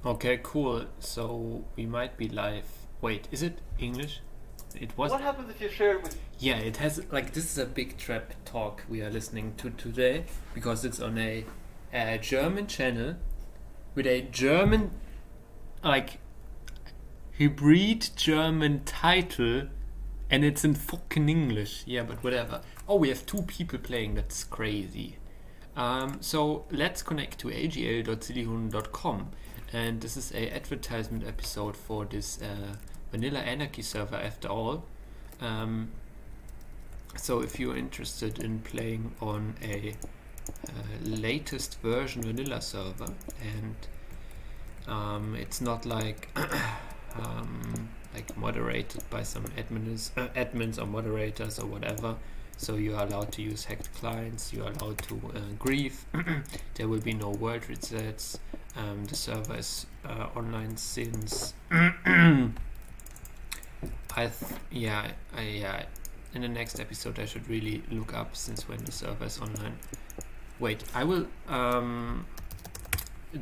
Okay, cool. So we might be live. Wait, is it English? It was. What happens if you share it with? Yeah, it has. Like, this is a big trap talk we are listening to today because it's on a German channel with a German, like, hybrid German title, and it's in fucking English. Yeah, but whatever. Oh, we have two people playing. That's crazy. So let's connect to agl.sillyhuhn.com, and this is a advertisement episode for this vanilla anarchy server after all. So if you're interested in playing on a latest version vanilla server, and it's not like like moderated by some admins or moderators or whatever. So you are allowed to use hacked clients, you are allowed to grieve, there will be no world resets, the server is online since in the next episode I should really look up since when the server is online. Wait, I will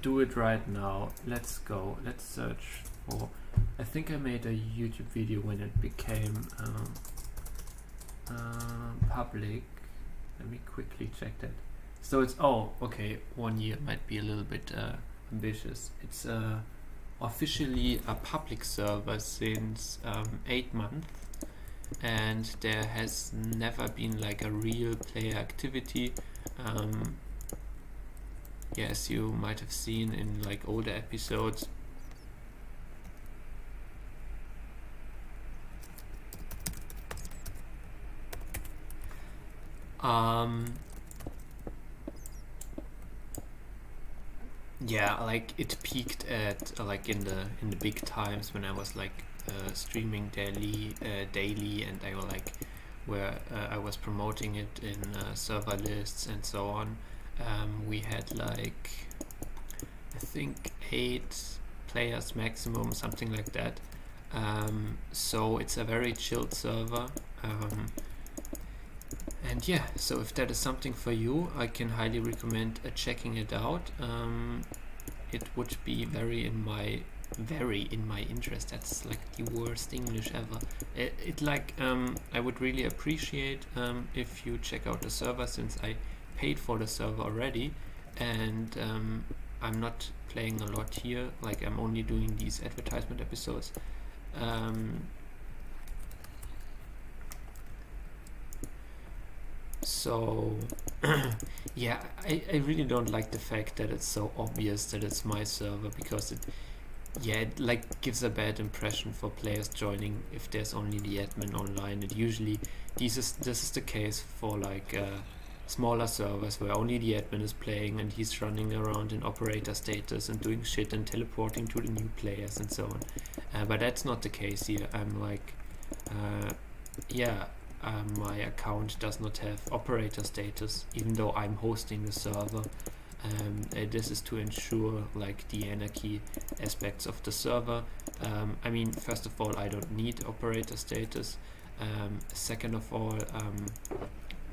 do it right now. Let's go, let's search for, I think I made a YouTube video when it became public. Let me quickly check that. So it's 1 year might be a little bit ambitious. It's officially a public server since 8 months, and there has never been like a real player activity. Yes, you might have seen in like older episodes. Yeah, like it peaked at like in the big times when I was like streaming daily, and I was like where I was promoting it in server lists and so on. We had like I think 8 players maximum, something like that. So it's a very chilled server. And yeah, so if that is something for you, I can highly recommend checking it out. It would be very in my interest. That's like the worst English ever. I would really appreciate if you check out the server, since I paid for the server already, and I'm not playing a lot here. Like, I'm only doing these advertisement episodes. So yeah, I really don't like the fact that it's so obvious that it's my server, because it like gives a bad impression for players joining if there's only the admin online. It usually this is the case for like smaller servers where only the admin is playing and he's running around in operator status and doing shit and teleporting to the new players and so on. But that's not the case here. I'm like my account does not have operator status, even though I'm hosting the server. This is to ensure like the anarchy aspects of the server. I mean, first of all, I don't need operator status. Second of all,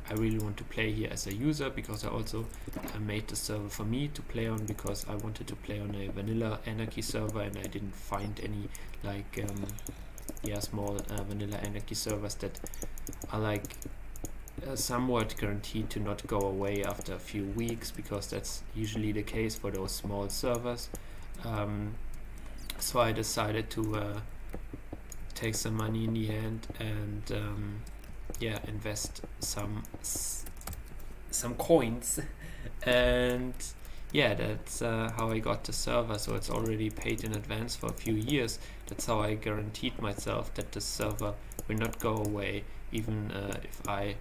I really want to play here as a user, because I also made the server for me to play on, because I wanted to play on a vanilla anarchy server and I didn't find any like small vanilla anarchy servers that are like somewhat guaranteed to not go away after a few weeks, because that's usually the case for those small servers. So I decided to take some money in the end and invest some coins and that's how I got the server. So it's already paid in advance for a few years. That's how I guaranteed myself that the server will not go away, even if I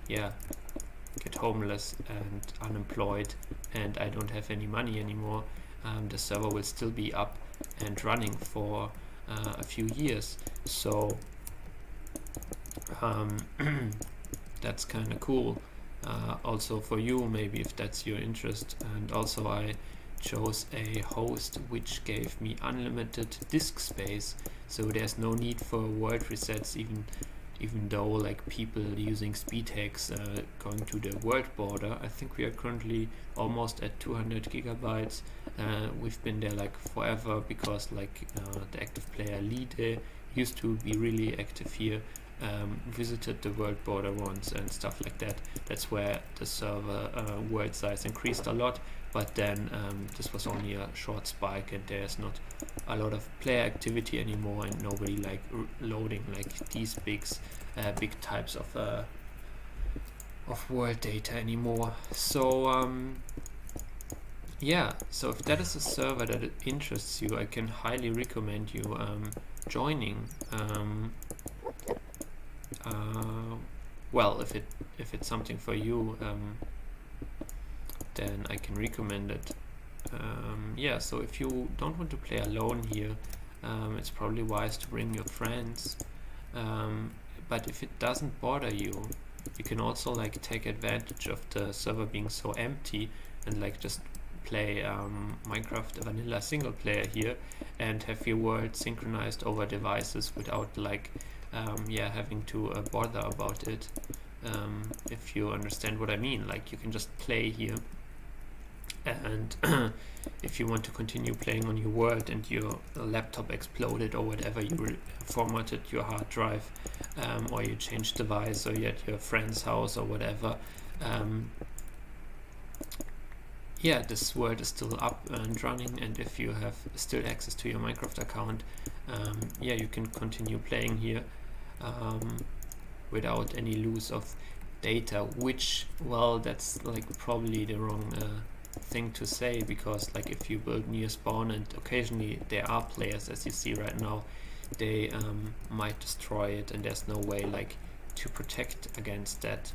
get homeless and unemployed and I don't have any money anymore. The server will still be up and running for a few years. So that's kind of cool. Also for you, maybe, if that's your interest. And also I chose a host which gave me unlimited disk space, so there's no need for world resets, even even though like people using speed hacks going to the world border. I think we are currently almost at 200 gigabytes. We've been there like forever because like the active player Lide used to be really active here, visited the world border once and stuff like that. That's where the server world size increased a lot, but then this was only a short spike and there's not a lot of player activity anymore, and nobody like loading like these big types of world data anymore. So yeah, so if that is a server that interests you, I can highly recommend you joining. Well, if it's something for you, then I can recommend it. Yeah, so if you don't want to play alone here, it's probably wise to bring your friends. But if it doesn't bother you, you can also like take advantage of the server being so empty and like just play Minecraft vanilla single player here and have your world synchronized over devices without like yeah, having to bother about it. If you understand what I mean, like you can just play here, and if you want to continue playing on your world and your laptop exploded or whatever, you formatted your hard drive, or you changed device, or you're at your friend's house or whatever, yeah, this world is still up and running, and if you have still access to your Minecraft account, yeah, you can continue playing here without any loss of data, which, well, that's like probably the wrong thing to say, because like if you build near spawn and occasionally there are players, as you see right now, they might destroy it, and there's no way like to protect against that.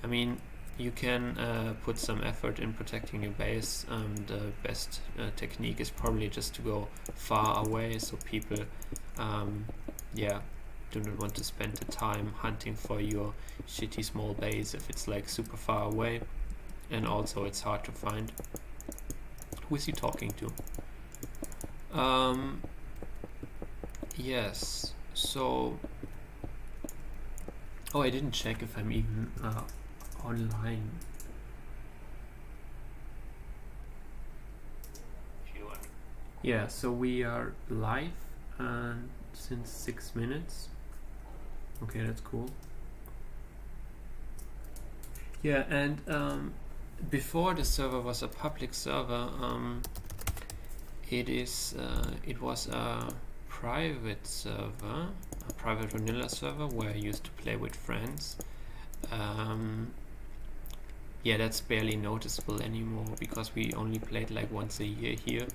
I mean, you can put some effort in protecting your base. The best technique is probably just to go far away, so people yeah, do not want to spend the time hunting for your shitty small base if it's like super far away, and also it's hard to find. Who is he talking to? Yes, so oh, I didn't check if I'm even online. Yeah, so we are live since 6 minutes. Okay, that's cool. Yeah, and before the server was a public server, it was a private server, a private vanilla server where I used to play with friends. Yeah, that's barely noticeable anymore because we only played like once a year here,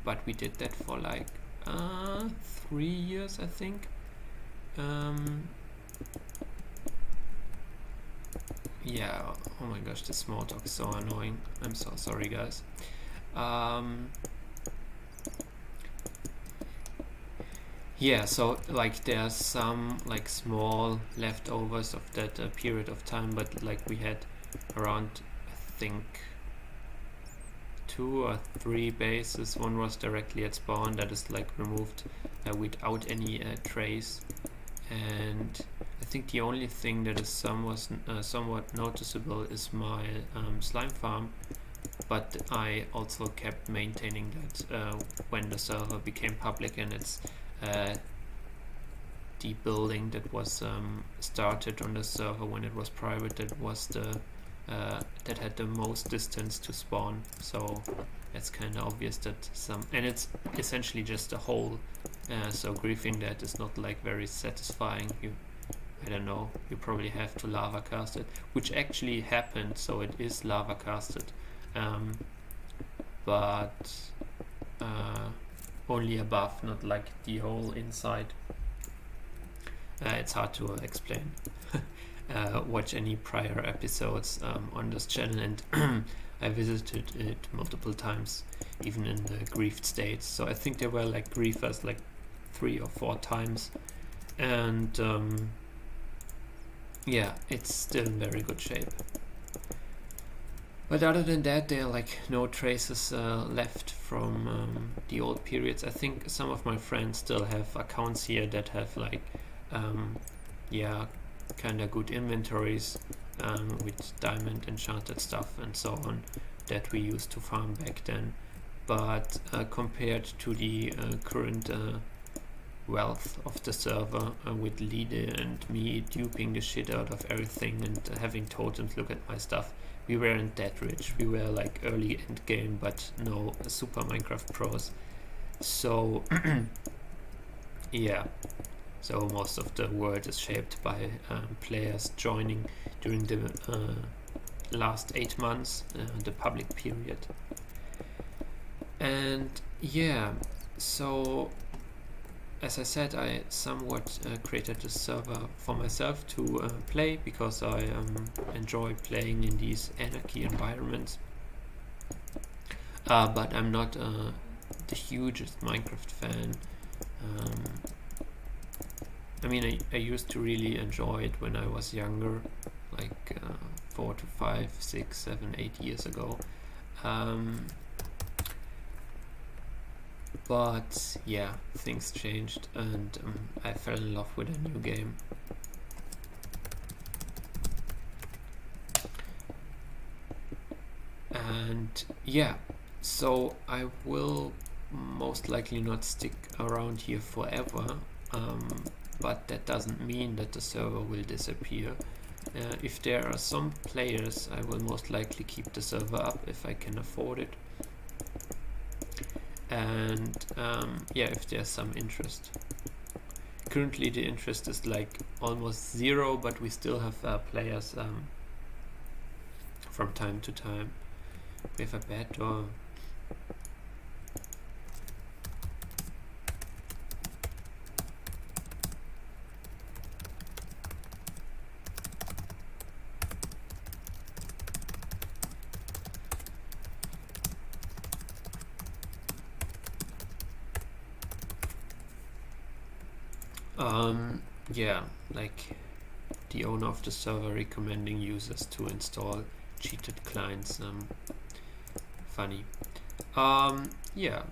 but we did that for like 3 years, I think. Yeah, oh my gosh, this small talk is so annoying. I'm so sorry, guys. Yeah, so like there's some like small leftovers of that period of time, but like we had around, I think, 2 or 3 bases. One was directly at spawn, that is like removed without any trace, and I think the only thing that is somewhat noticeable is my slime farm, but I also kept maintaining that when the server became public, and it's the building that was started on the server when it was private, that was the that had the most distance to spawn, so it's kind of obvious that and it's essentially just a hole, so griefing that is not like very satisfying. I don't know, you probably have to lava cast it, which actually happened, so it is lava casted, but only above, not like the whole inside. It's hard to explain. Watch any prior episodes on this channel, and I visited it multiple times, even in the griefed states. So I think there were like griefers like 3 or 4 times, and yeah, it's still in very good shape. But other than that, there are like no traces left from the old periods. I think some of my friends still have accounts here that have like yeah, kind of good inventories with diamond enchanted stuff and so on that we used to farm back then. But compared to the current wealth of the server, with Lide and me duping the shit out of everything and having totems look at my stuff, we weren't that rich. We were like early end game, but no super Minecraft pros. So yeah, so most of the world is shaped by players joining during the last 8 months, the public period. And yeah, so as I said, I somewhat created a server for myself to play, because I enjoy playing in these anarchy environments. But I'm not the hugest Minecraft fan. I mean, I used to really enjoy it when I was younger, like 4 to 5, 6, 7, 8 years ago. But yeah, things changed, and I fell in love with a new game. And yeah, so I will most likely not stick around here forever, but that doesn't mean that the server will disappear. If there are some players, I will most likely keep the server up if I can afford it. And yeah, if there's some interest. Currently the interest is like almost zero, but we still have players from time to time. We have a bad door. Yeah, like the owner of the server recommending users to install cheated clients. Funny. Yeah.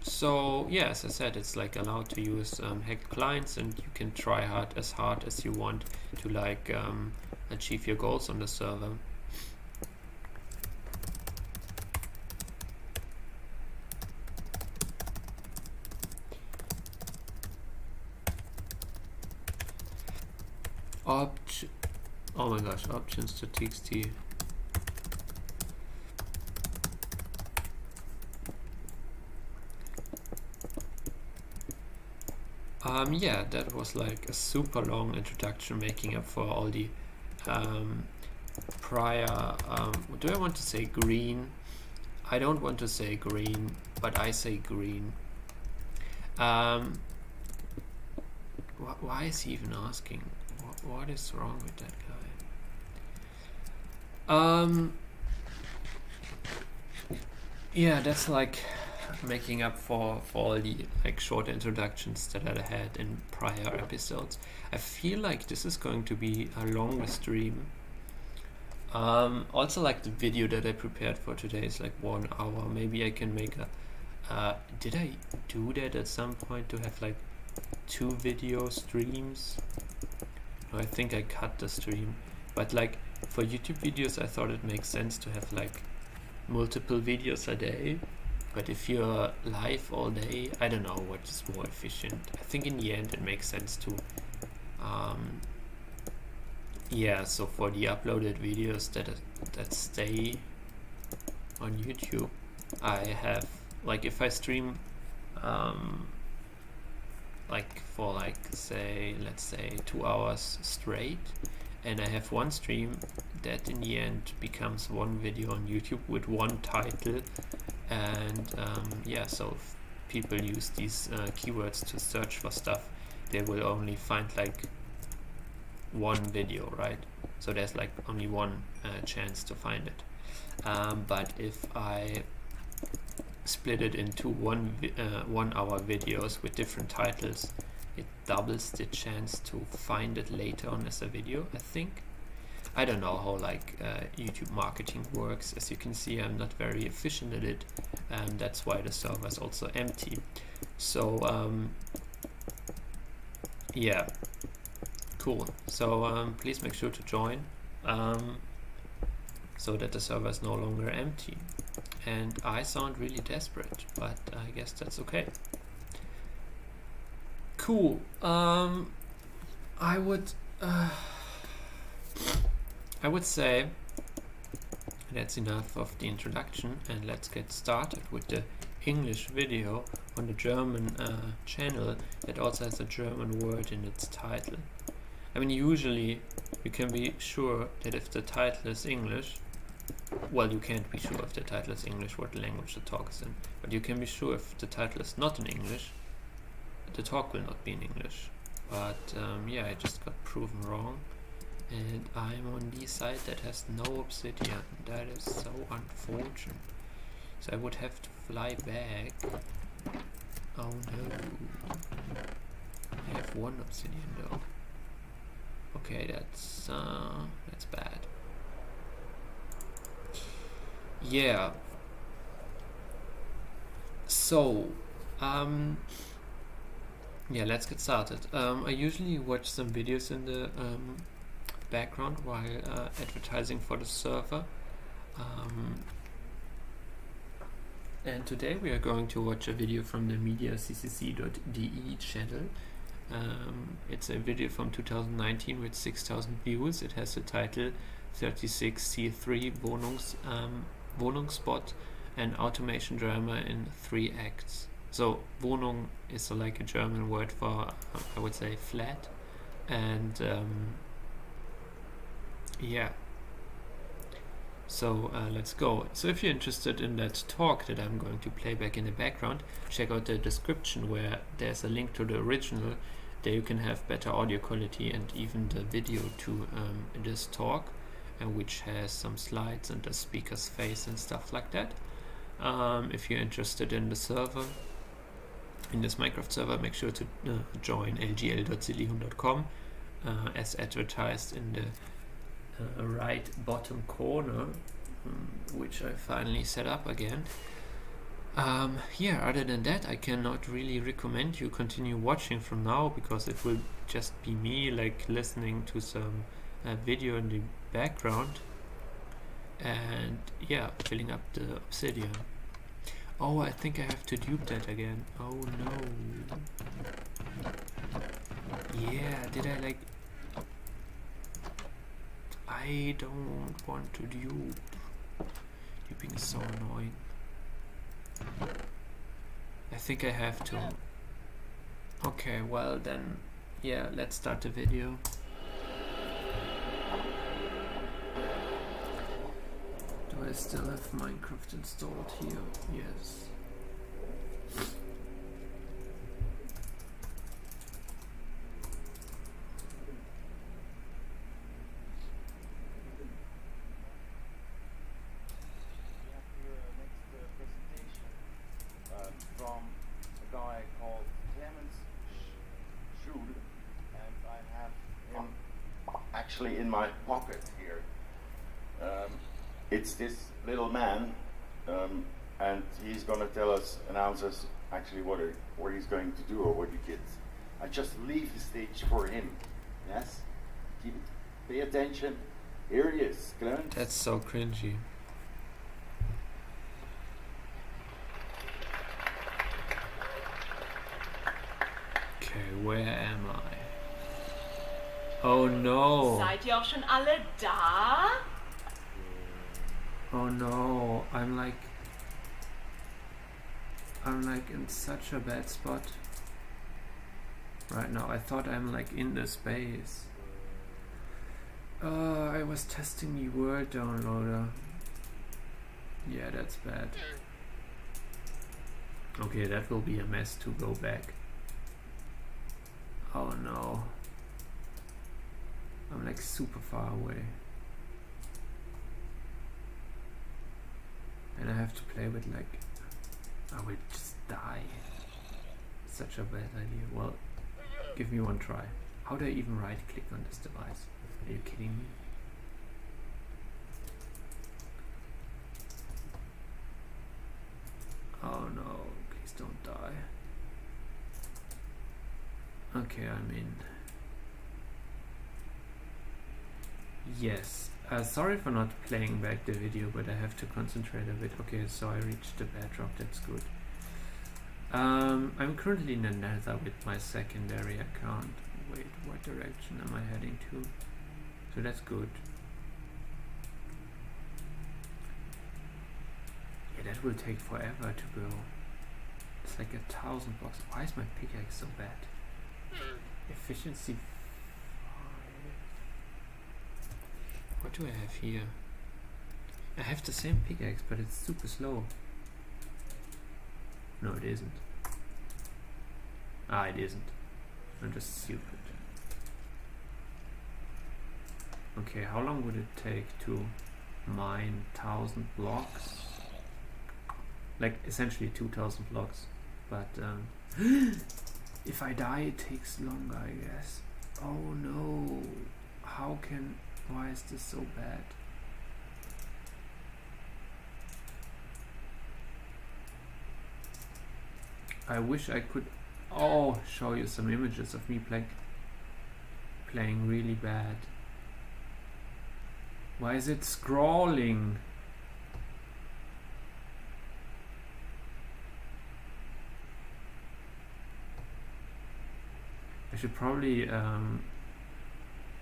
So yeah, as I said, it's like allowed to use hacked clients, and you can try as hard as you want to like achieve your goals on the server. Oh my gosh, options to txt. Yeah, that was like a super long introduction, making up for all the prior, do I want to say green? I don't want to say green, but I say green. Why is he even asking? What is wrong with that guy? Yeah, that's like making up for all the like short introductions that I had in prior episodes. I feel like this is going to be a longer stream. Also, like the video that I prepared for today is like 1 hour. Maybe I can make a did I do that at some point to have like 2 video streams? No, I think I cut the stream, but like for YouTube videos I thought it makes sense to have like multiple videos a day. But if you're live all day, I don't know what is more efficient. I think in the end it makes sense to yeah, so for the uploaded videos that stay on YouTube, I have like, if I stream like for like say, let's say 2 hours straight, and I have one stream, that in the end becomes one video on YouTube with one title. And yeah, so if people use these keywords to search for stuff, they will only find like one video, right? So there's like only one chance to find it. But if I split it into 1 hour videos with different titles, it doubles the chance to find it later on as a video, I think. I don't know how like YouTube marketing works. As you can see, I'm not very efficient at it, and that's why the server is also empty. So yeah, Cool. So please make sure to join so that the server is no longer empty. And I sound really desperate, but I guess that's okay. Cool. I would say that's enough of the introduction, and let's get started with the English video on the German channel that also has a German word in its title. I mean, usually you can be sure that if the title is English, well, you can't be sure if the title is English what language the talk is in, but you can be sure if the title is not in English, the talk will not be in English. But yeah, I just got proven wrong, and I'm on the side that has no obsidian. That is so unfortunate. So I would have to fly back. Oh no. I have one obsidian though. Okay, that's bad. Yeah. So, yeah, let's get started. I usually watch some videos in the background while advertising for the server. And today we are going to watch a video from the mediaccc.de channel. It's a video from 2019 with 6,000 views. It has the title 36C3 Wohnungsbot, an automation drama in 3 acts. So Wohnung is like a German word for, I would say, flat. And yeah. So let's go. So if you're interested in that talk that I'm going to play back in the background, check out the description where there's a link to the original. There you can have better audio quality and even the video to this talk, which has some slides and the speaker's face and stuff like that. If you're interested in the server, in this Minecraft server, make sure to join lgl.silihum.com as advertised in the right bottom corner, which I finally set up again. Yeah, other than that, I cannot really recommend you continue watching from now, because it will just be me like listening to some video in the background and yeah, filling up the obsidian. Oh, I think I have to dupe that again. Oh no. Yeah, did I like... I don't want to dupe. Duping is so annoying. I think I have to. Okay, well then, yeah, let's start the video. Do I still have Minecraft installed here? Yes. In my pocket here. It's this little man, and he's gonna announce us actually what he's going to do or what he did. I just leave the stage for him. Yes? Pay attention. Here he is. Clement. That's so cringy. Okay, where am I? Oh no! Seid ihr auch schon alle da? Oh no, I'm like in such a bad spot right now. I thought I'm like in the space. I was testing the word downloader. Yeah, that's bad. Okay, that will be a mess to go back. Oh no. I'm like super far away. And I have to play with like... I will just die. Such a bad idea. Well, give me one try. How do I even right click on this device? Are you kidding me? Oh no, please don't die. Okay, I'm in. Yes. Sorry for not playing back the video, but I have to concentrate a bit. Okay, so I reached the bedrock, that's good. I'm currently in the nether with my secondary account. Wait, what direction am I heading to? So that's good. Yeah, that will take forever to go. It's like 1,000 blocks. Why is my pickaxe so bad? Efficiency 5. What do I have here? I have the same pickaxe, but it's super slow. No, it isn't. Ah, it isn't. I'm just stupid. Okay, how long would it take to mine 1,000 blocks? Like, essentially 2,000 blocks. But, if I die, it takes longer, I guess. Oh no. Why is this so bad? I wish I could show you some images of me playing really bad. Why is it scrolling? I should probably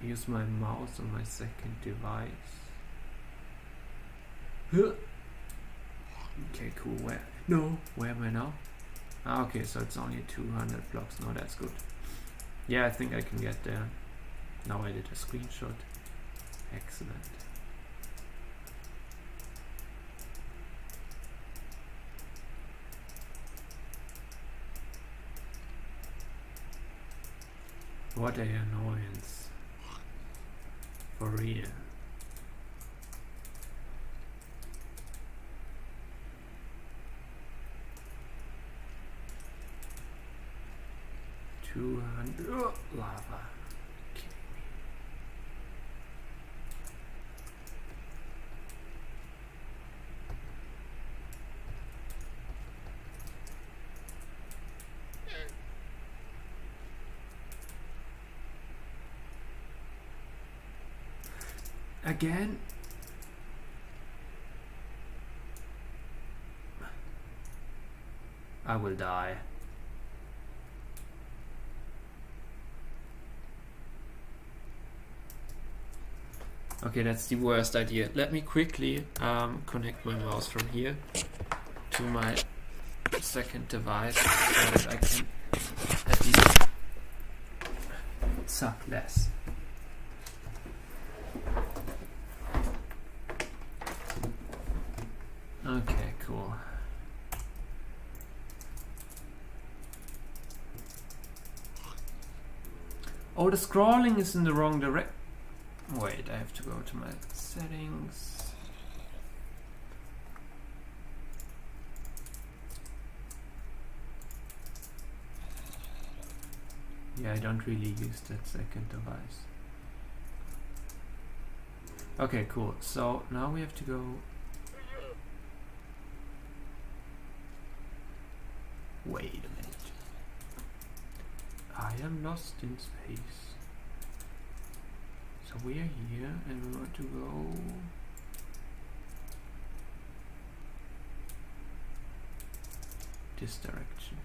use my mouse on my second device. Okay, cool. Where am I now? Ah, okay, so it's only 200 blocks. No, that's good. Yeah, I think I can get there. Now I did a screenshot. Excellent. What an annoyance. For real. Lava. Kidding me. Again? I will die. Okay, that's the worst idea. Let me quickly connect my mouse from here to my second device so that I can at least suck less. Okay, cool. Oh, the scrolling is in the wrong direction. Wait, I have to go to my settings. Yeah, I don't really use that second device. Okay, cool. So now we have to go. Wait a minute. I am lost in space. So we are here and we want to go this direction.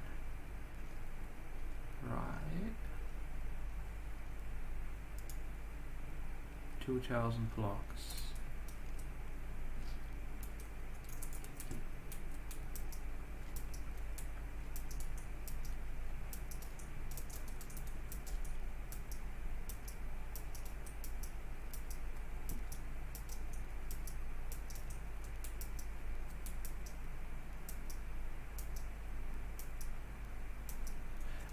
Right. 2,000 blocks.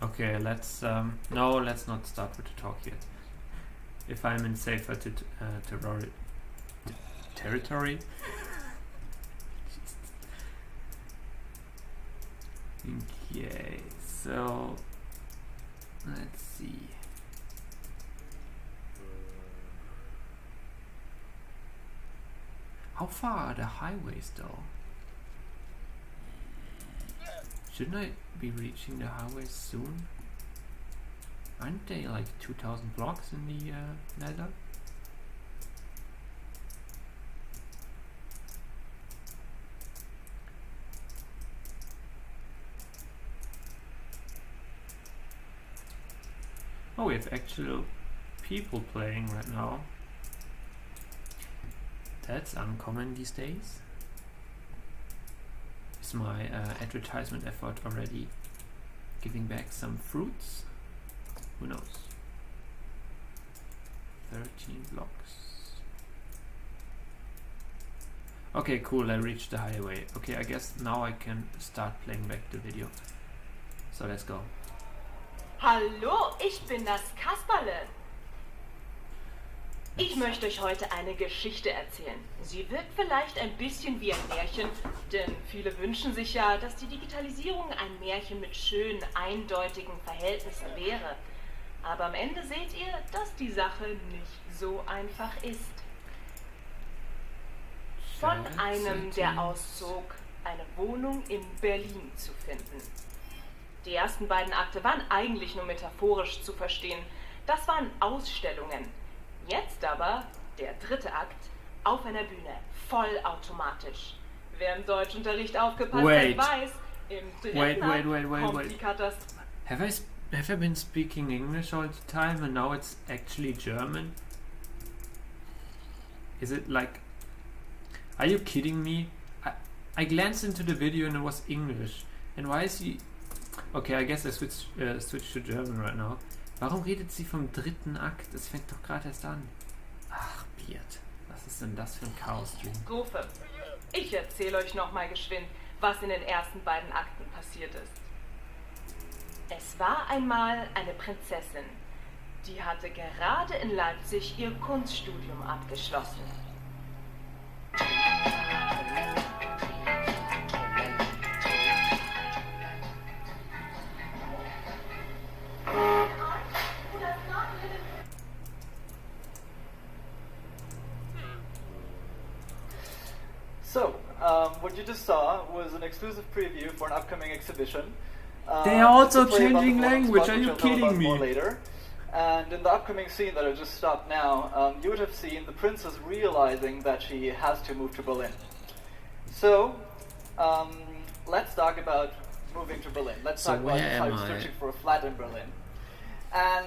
Okay, let's no, let's not start with the talk yet. If I'm in safer territory. Okay, so let's see. How far are the highways though? Shouldn't I be reaching the highways soon? Aren't they like 2,000 blocks in the nether? Oh, we have actual people playing right now. That's uncommon these days. Is my advertisement effort already giving back some fruits? Who knows? 13 blocks. Okay, cool, I reached the highway. Okay, I guess now I can start playing back the video. So let's go. Hallo, ich bin das Kasperle. Ich möchte euch heute eine Geschichte erzählen. Sie wirkt vielleicht ein bisschen wie ein Märchen, denn viele wünschen sich ja, dass die Digitalisierung ein Märchen mit schönen, eindeutigen Verhältnissen wäre. Aber am Ende seht ihr, dass die Sache nicht so einfach ist. Von einem, der auszog, eine Wohnung in Berlin zu finden. Die ersten beiden Akte waren eigentlich nur metaphorisch zu verstehen. Das waren Ausstellungen. Jetzt aber der dritte Akt auf einer Bühne, vollautomatisch. Wer im Deutschunterricht aufgepasst hat, weiß, im dritten Akt kommt die Katastrophe. Have I been speaking English all the time and now it's actually German? Is it like... Are you kidding me? I glanced into the video and it was English. And why is he... Okay, I guess I switched to German right now. Warum redet sie vom dritten Akt? Es fängt doch gerade erst an. Ach, Beard. Was ist denn das für ein Chaos-Stream? Katastrophe. Ich erzähle euch nochmal geschwind, was in den ersten beiden Akten passiert ist. Es war einmal eine Prinzessin. Die hatte gerade in Leipzig ihr Kunststudium abgeschlossen. So, what you just saw was an exclusive preview for an upcoming exhibition. They are also to play about changing the language, Wohnungsbot, are you which I'll tell kidding about me? more later. And in the upcoming scene that I've just stopped now, you would have seen the princess realizing that she has to move to Berlin. So, let's talk about moving to Berlin. Let's So talk about where am I? searching for a flat in Berlin. And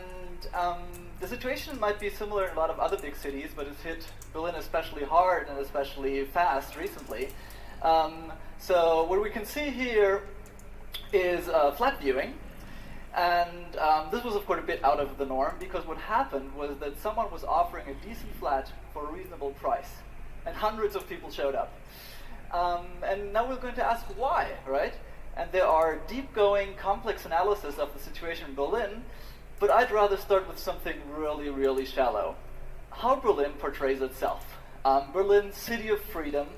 the situation might be similar in a lot of other big cities, but it's hit Berlin especially hard and especially fast recently. So what we can see here is flat viewing. And this was, of course, a bit out of the norm, because what happened was that someone was offering a decent flat for a reasonable price. And hundreds of people showed up. And now we're going to ask why, right? And there are deep-going, complex analysis of the situation in Berlin, but I'd rather start with something really, really shallow. How Berlin portrays itself. Berlin, city of freedom.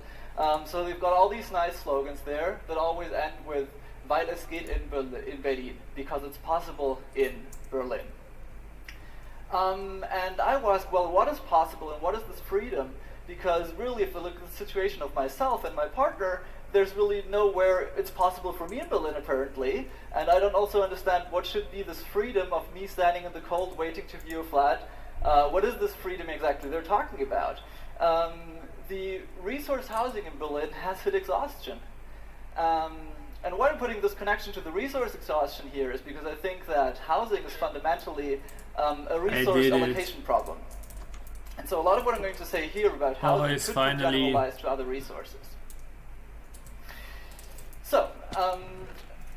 So they've got all these nice slogans there that always end with weil es geht in Berlin, because it's possible in Berlin. And I was, well, what is possible and what is this freedom? Because really, if I look at the situation of myself and my partner, there's really nowhere it's possible for me in Berlin, apparently. And I don't also understand what should be this freedom of me standing in the cold waiting to view a flat. What is this freedom exactly they're talking about? The resource housing in Berlin has hit exhaustion. And why I'm putting this connection to the resource exhaustion here is because I think that housing is fundamentally a resource allocation problem. And so a lot of what I'm going to say here about housing could be generalized to other resources. So,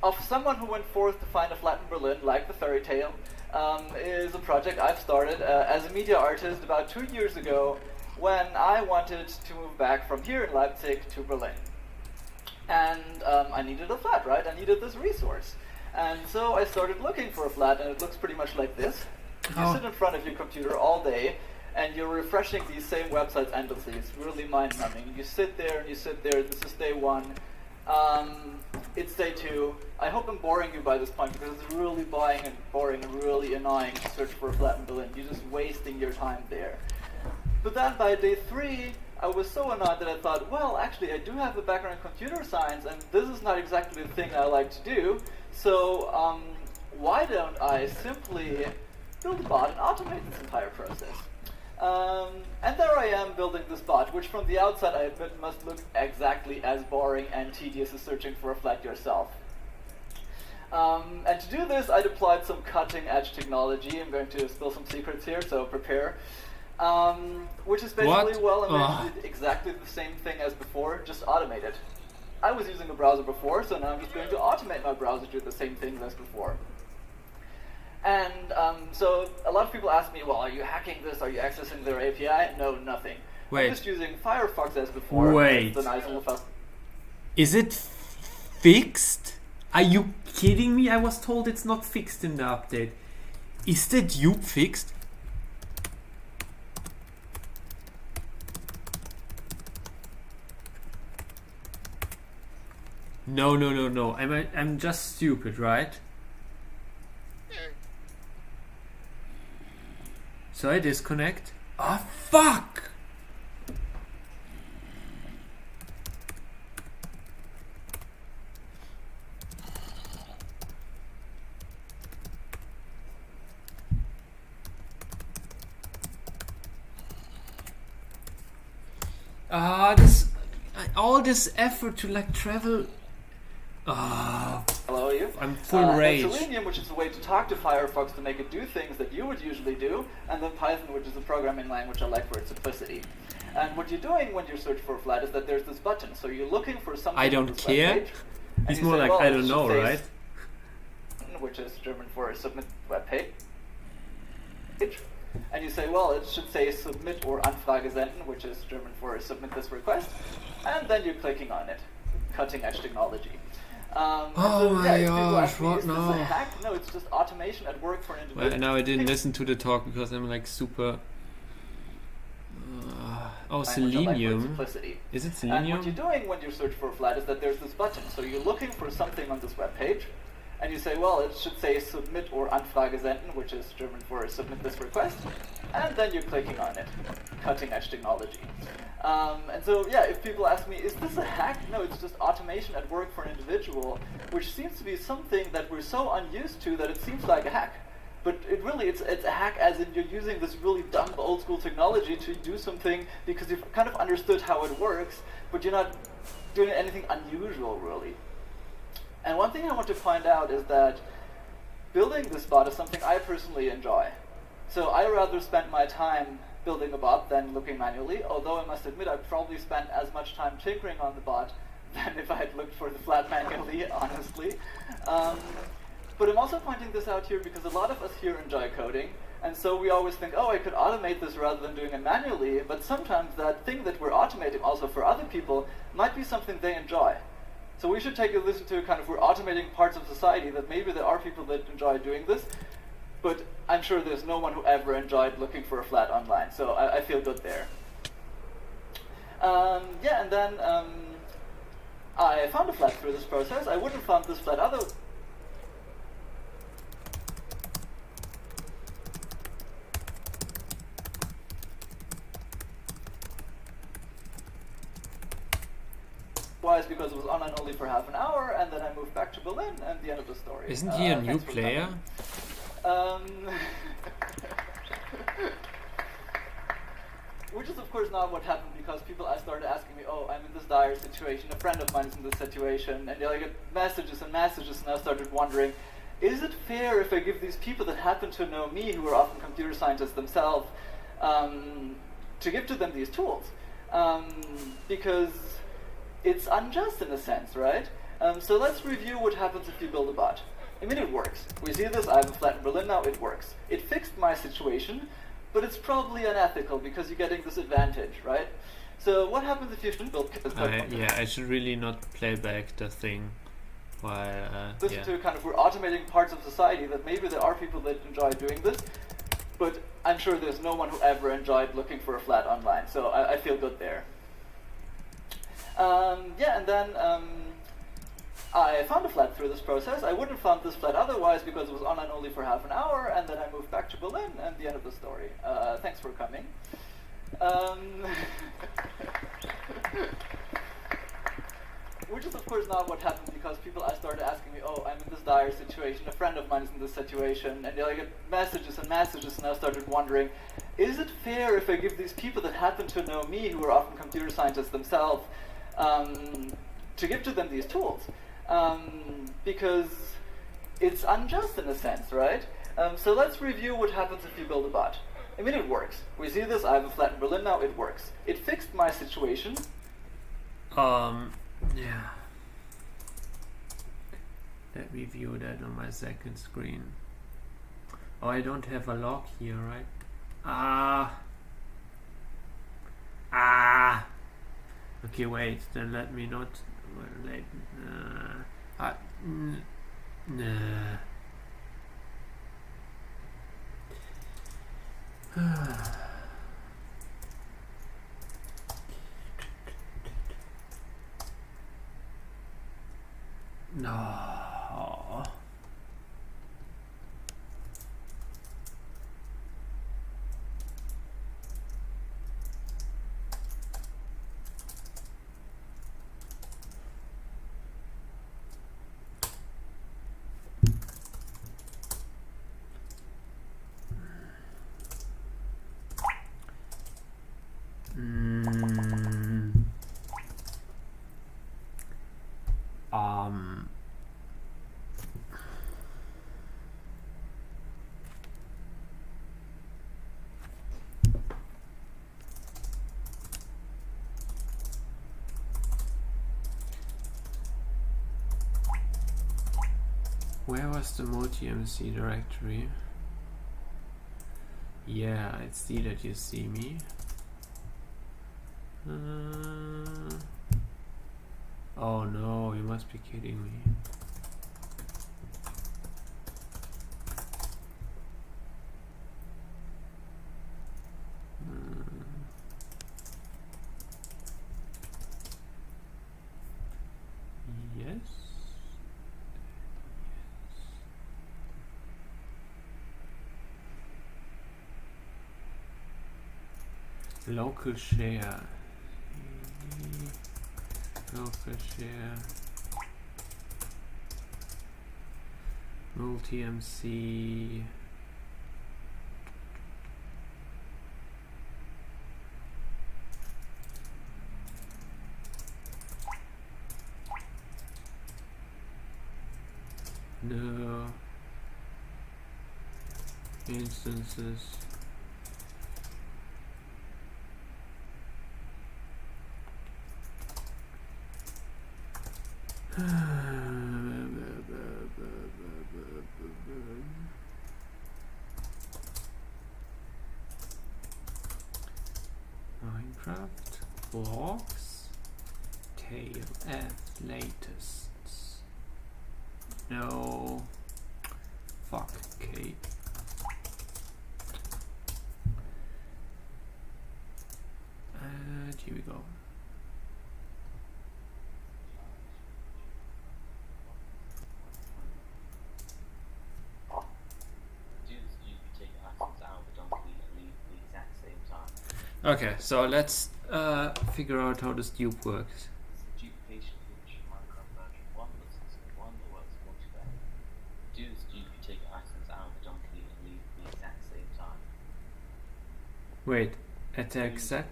of someone who went forth to find a flat in Berlin, like the fairy tale, is a project I've started as a media artist about 2 years ago, when I wanted to move back from here in Leipzig to Berlin. And I needed a flat, right? I needed this resource. And so I started looking for a flat, and it looks pretty much like this. You sit in front of your computer all day, and you're refreshing these same websites endlessly. It's really mind-numbing. You sit there, and you sit there. This is day one. It's day two. I hope I'm boring you by this point, because it's really boring and really annoying to search for a flat in Berlin. You're just wasting your time there. But then by day three, I was so annoyed that I thought, well, actually, I do have a background in computer science, and this is not exactly the thing I like to do. So why don't I simply build a bot and automate this entire process? And there I am building this bot, which from the outside I admit must look exactly as boring and tedious as searching for a flat yourself. And to do this, I deployed some cutting-edge technology. I'm going to spill some secrets here, so prepare. Which is basically, did exactly the same thing as before, just automated. I was using a browser before, so now I'm just going to automate my browser to do the same thing as before. And so a lot of people ask me, well, are you hacking this? Are you accessing their API? No, nothing. I'm just using Firefox as before. Wait. The nice little fast. Is it fixed? Are you kidding me? I was told it's not fixed in the update. Is that fixed? No. I'm just stupid, right? So I disconnect. Oh, fuck! All this effort to like travel. Hello, you. I'm full rage. And Selenium, which is a way to talk to Firefox to make it do things that you would usually do, and then Python, which is a programming language I like for its simplicity. And what you're doing when you search for a flat is that there's this button. So you're looking for something. I don't care. It's more like I don't know, right? Which is German for submit web page. And you say, well, it should say submit or Anfrage senden, which is German for submit this request. And then you're clicking on it. Cutting edge technology. My gosh, what now? Is this a hack? No, it's just automation at work for an individual. Well, now I didn't listen to the talk because I'm like super. Selenium. Is it Selenium? And what you're doing when you search for a flat is that there's this button. So you're looking for something on this web page, and you say, well, it should say submit or Anfrage senden, which is German for submit this request, and then you're clicking on it. Cutting edge technology. And so, if people ask me, is this a hack? No, it's just automation at work for an individual, which seems to be something that we're so unused to that it seems like a hack. But it's a hack as in you're using this really dumb old school technology to do something because you've kind of understood how it works, but you're not doing anything unusual, really. And one thing I want to find out is that building this bot is something I personally enjoy. So I rather spend my time building a bot than looking manually, although I must admit I probably spent as much time tinkering on the bot than if I had looked for the flat manually, honestly. But I'm also pointing this out here because a lot of us here enjoy coding, and so we always think, oh, I could automate this rather than doing it manually, but sometimes that thing that we're automating also for other people might be something they enjoy. So we should take a listen to kind of, we're automating parts of society that maybe there are people that enjoy doing this, but I'm sure there's no one who ever enjoyed looking for a flat online, so I feel good there. And then I found a flat through this process. I wouldn't have found this flat otherwise. Because it was online only for half an hour, and then I moved back to Berlin, and the end of the story. Isn't he a new player? Which is of course not what happened, because people started asking me, oh, I'm in this dire situation, a friend of mine is in this situation, and I get messages and messages, and I started wondering, is it fair if I give these people that happen to know me, who are often computer scientists themselves, to give to them these tools? Because it's unjust in a sense, right? So let's review what happens if you build a bot. I mean, it works. We see this, I have a flat in Berlin now, it works. It fixed my situation, but it's probably unethical because you're getting this advantage, right? So what happens if you shouldn't build I should really not play back the thing. Listen to kind of, we're automating parts of society that maybe there are people that enjoy doing this, but I'm sure there's no one who ever enjoyed looking for a flat online, so I feel good there. And then I found a flat through this process. I wouldn't have found this flat otherwise because it was online only for half an hour, and then I moved back to Berlin, and the end of the story. Thanks for coming. Which is of course not what happened, because people started asking me, oh, I'm in this dire situation, a friend of mine is in this situation, and I get messages and messages, and I started wondering, is it fair if I give these people that happen to know me, who are often computer scientists themselves, to give to them these tools? Because it's unjust in a sense, right? So let's review what happens if you build a bot. I mean, it works. We see this, I have a flat in Berlin now, it works. It fixed my situation. Yeah. Let me view that on my second screen. Oh, I don't have a lock here, right? Okay, wait, then let me not... Nah. No. Where was the multi-MC directory? Yeah, I see that you see me. Oh no, you must be kidding me. Yes. Local share. Local share. Multi-MC. No. Instances. Minecraft blocks tail F latest. No. Fuck K. And here we go. Okay, so let's figure out how this dupe works. Duplication which Minecraft version 1 looks like 1 that works multiplayer. Do this dupe, you take items out of the donkey and leave at the exact same time. Wait, at the exact...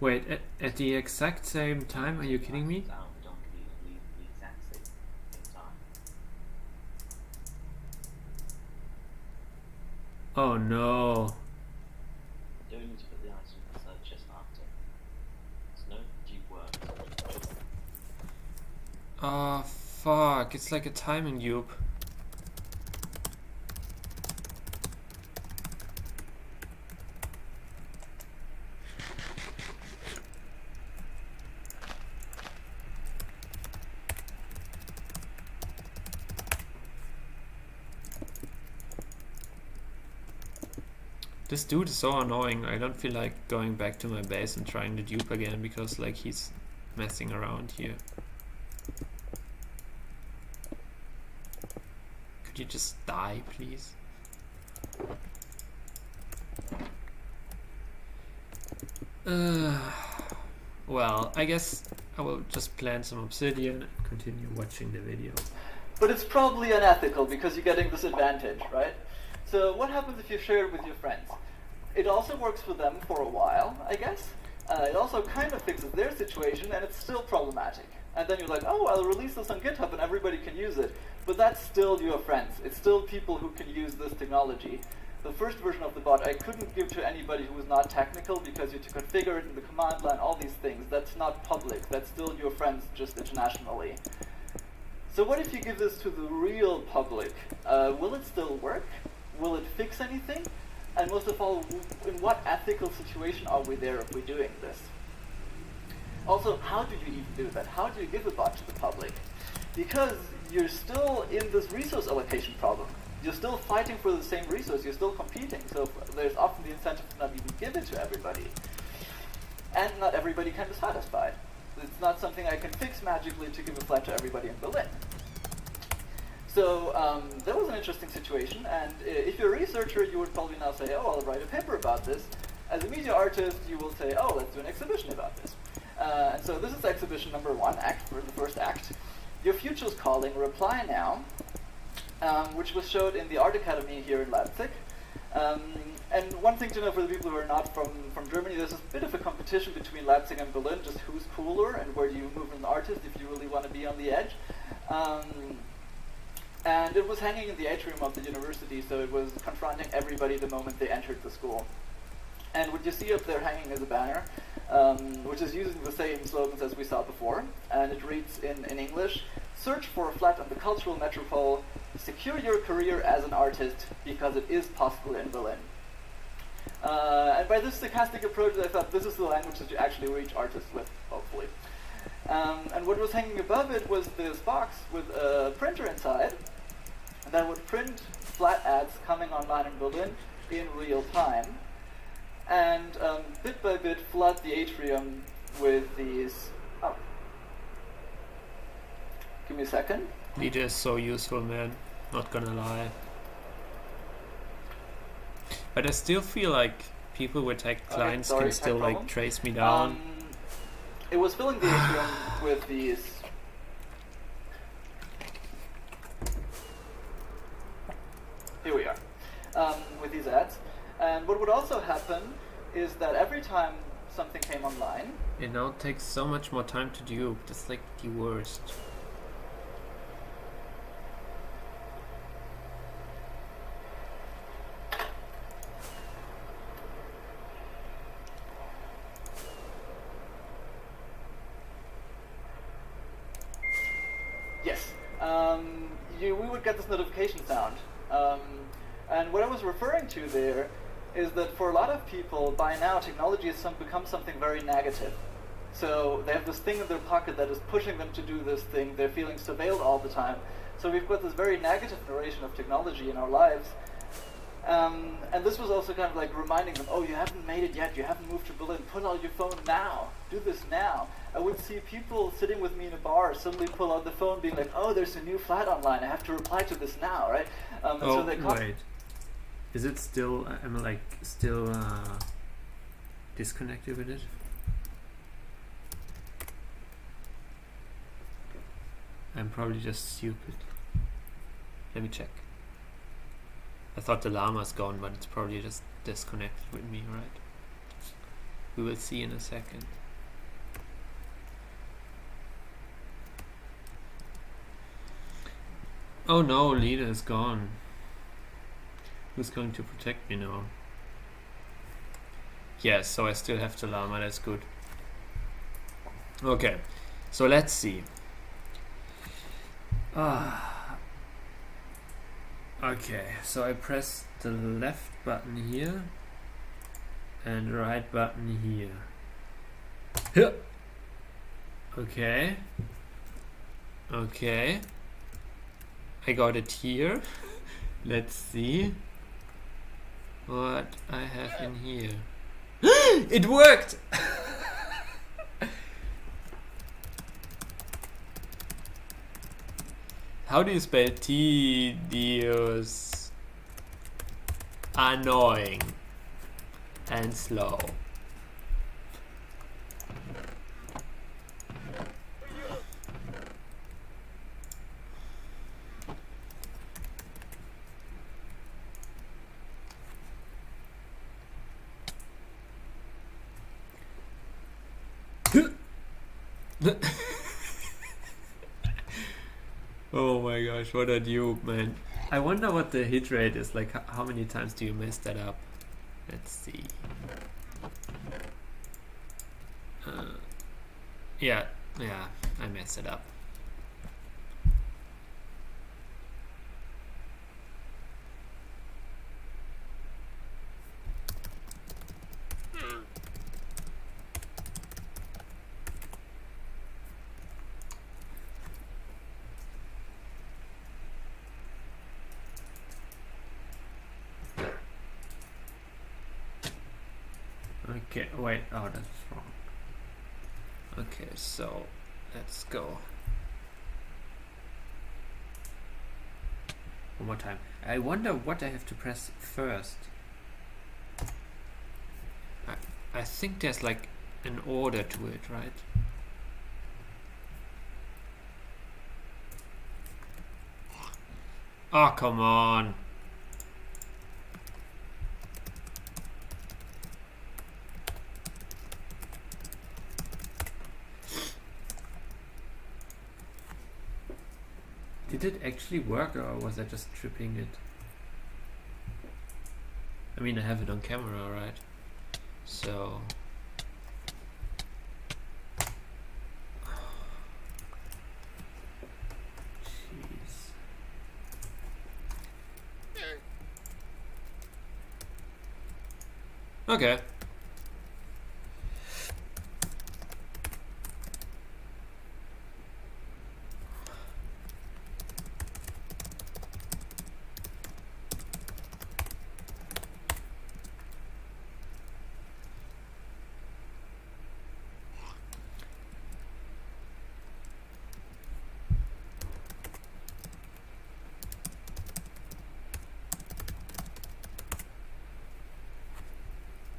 Wait, at the exact same time? Are you kidding me? Out of the donkey and leave at the exact same time. Oh no. You don't need to put the item inside just after. It's no dupe works. Oh fuck, it's like a timing dupe. This dude is so annoying. I don't feel like going back to my base and trying to dupe again because like he's messing around here. Could you just die, please? Well, I guess I will just plant some obsidian and continue watching the video. But it's probably unethical because you're getting this advantage, right? So what happens if you share it with your friends? It also works for them for a while, I guess. It also kind of fixes their situation, and it's still problematic. And then you're like, oh, I'll release this on GitHub and everybody can use it. But that's still your friends. It's still people who can use this technology. The first version of the bot I couldn't give to anybody who was not technical because you had to configure it in the command line, all these things. That's not public. That's still your friends just internationally. So what if you give this to the real public? Will it still work? Will it fix anything? And most of all, in what ethical situation are we there if we're doing this? Also, how do you even do that? How do you give a bot to the public? Because you're still in this resource allocation problem. You're still fighting for the same resource. You're still competing. So there's often the incentive to not even give it to everybody. And not everybody can be satisfied. It's not something I can fix magically to give a flat to everybody in Berlin. So that was an interesting situation. And if you're a researcher, you would probably now say, oh, I'll write a paper about this. As a media artist, you will say, oh, let's do an exhibition about this. And so this is exhibition number 1, act for the first act. Your Future's Calling, Reply Now, which was showed in the Art Academy here in Leipzig. And one thing to know for the people who are not from Germany, there's a bit of a competition between Leipzig and Berlin, just who's cooler and where do you move as an artist if you really want to be on the edge. And it was hanging in the atrium of the university, so it was confronting everybody the moment they entered the school. And what you see up there hanging is a banner, which is using the same slogans as we saw before. And it reads in English, search for a flat on the cultural metropole, secure your career as an artist, because it is possible in Berlin. And by this stochastic approach, I thought this is the language that you actually reach artists with, hopefully. And what was hanging above it was this box with a printer inside that would print flat ads coming online in Berlin in real time. And bit by bit flood the atrium with these. Oh. Give me a second. Leader is so useful, man. Not gonna lie. But I still feel like people with tech clients can still like trace me down. It was filling the atrium with these. Here we are. With these ads. And what would also happen is that every time something came online... It now takes so much more time to do. That's like the worst. Yes. We would get this notification sound. And what I was referring to there is that for a lot of people, by now, technology has become something very negative. So they have this thing in their pocket that is pushing them to do this thing. They're feeling surveilled all the time. So we've got this very negative narration of technology in our lives. And this was also kind of like reminding them, oh, you haven't made it yet. You haven't moved to Berlin. Put out your phone now. Do this now. I would see people sitting with me in a bar suddenly pull out the phone being like, oh, there's a new flat online. I have to reply to this now, right? So they wait. Is it still, I'm like, still disconnected with it? I'm probably just stupid. Let me check. I thought the llama's gone, but it's probably just disconnected with me, right? We will see in a second. Oh no, leader is gone. Who's going to protect me now? Yes, so I still have the llama, that's good. Okay, so let's see. Okay, so I press the left button here and right button here. Okay. Okay. I got it here. Let's see what I have in here. It worked! How do you spell tedious? Annoying and slow. Oh my gosh, what a dupe, man. I wonder what the hit rate is, like how many times do you mess that up? Let's see. Yeah, I messed it up. Okay, wait, oh, that's wrong. Okay, so let's go. One more time. I wonder what I have to press first. I think there's like an order to it, right? Oh, come on. Did it actually work, or was I just tripping it? I mean, I have it on camera, right? So... Jeez. Okay.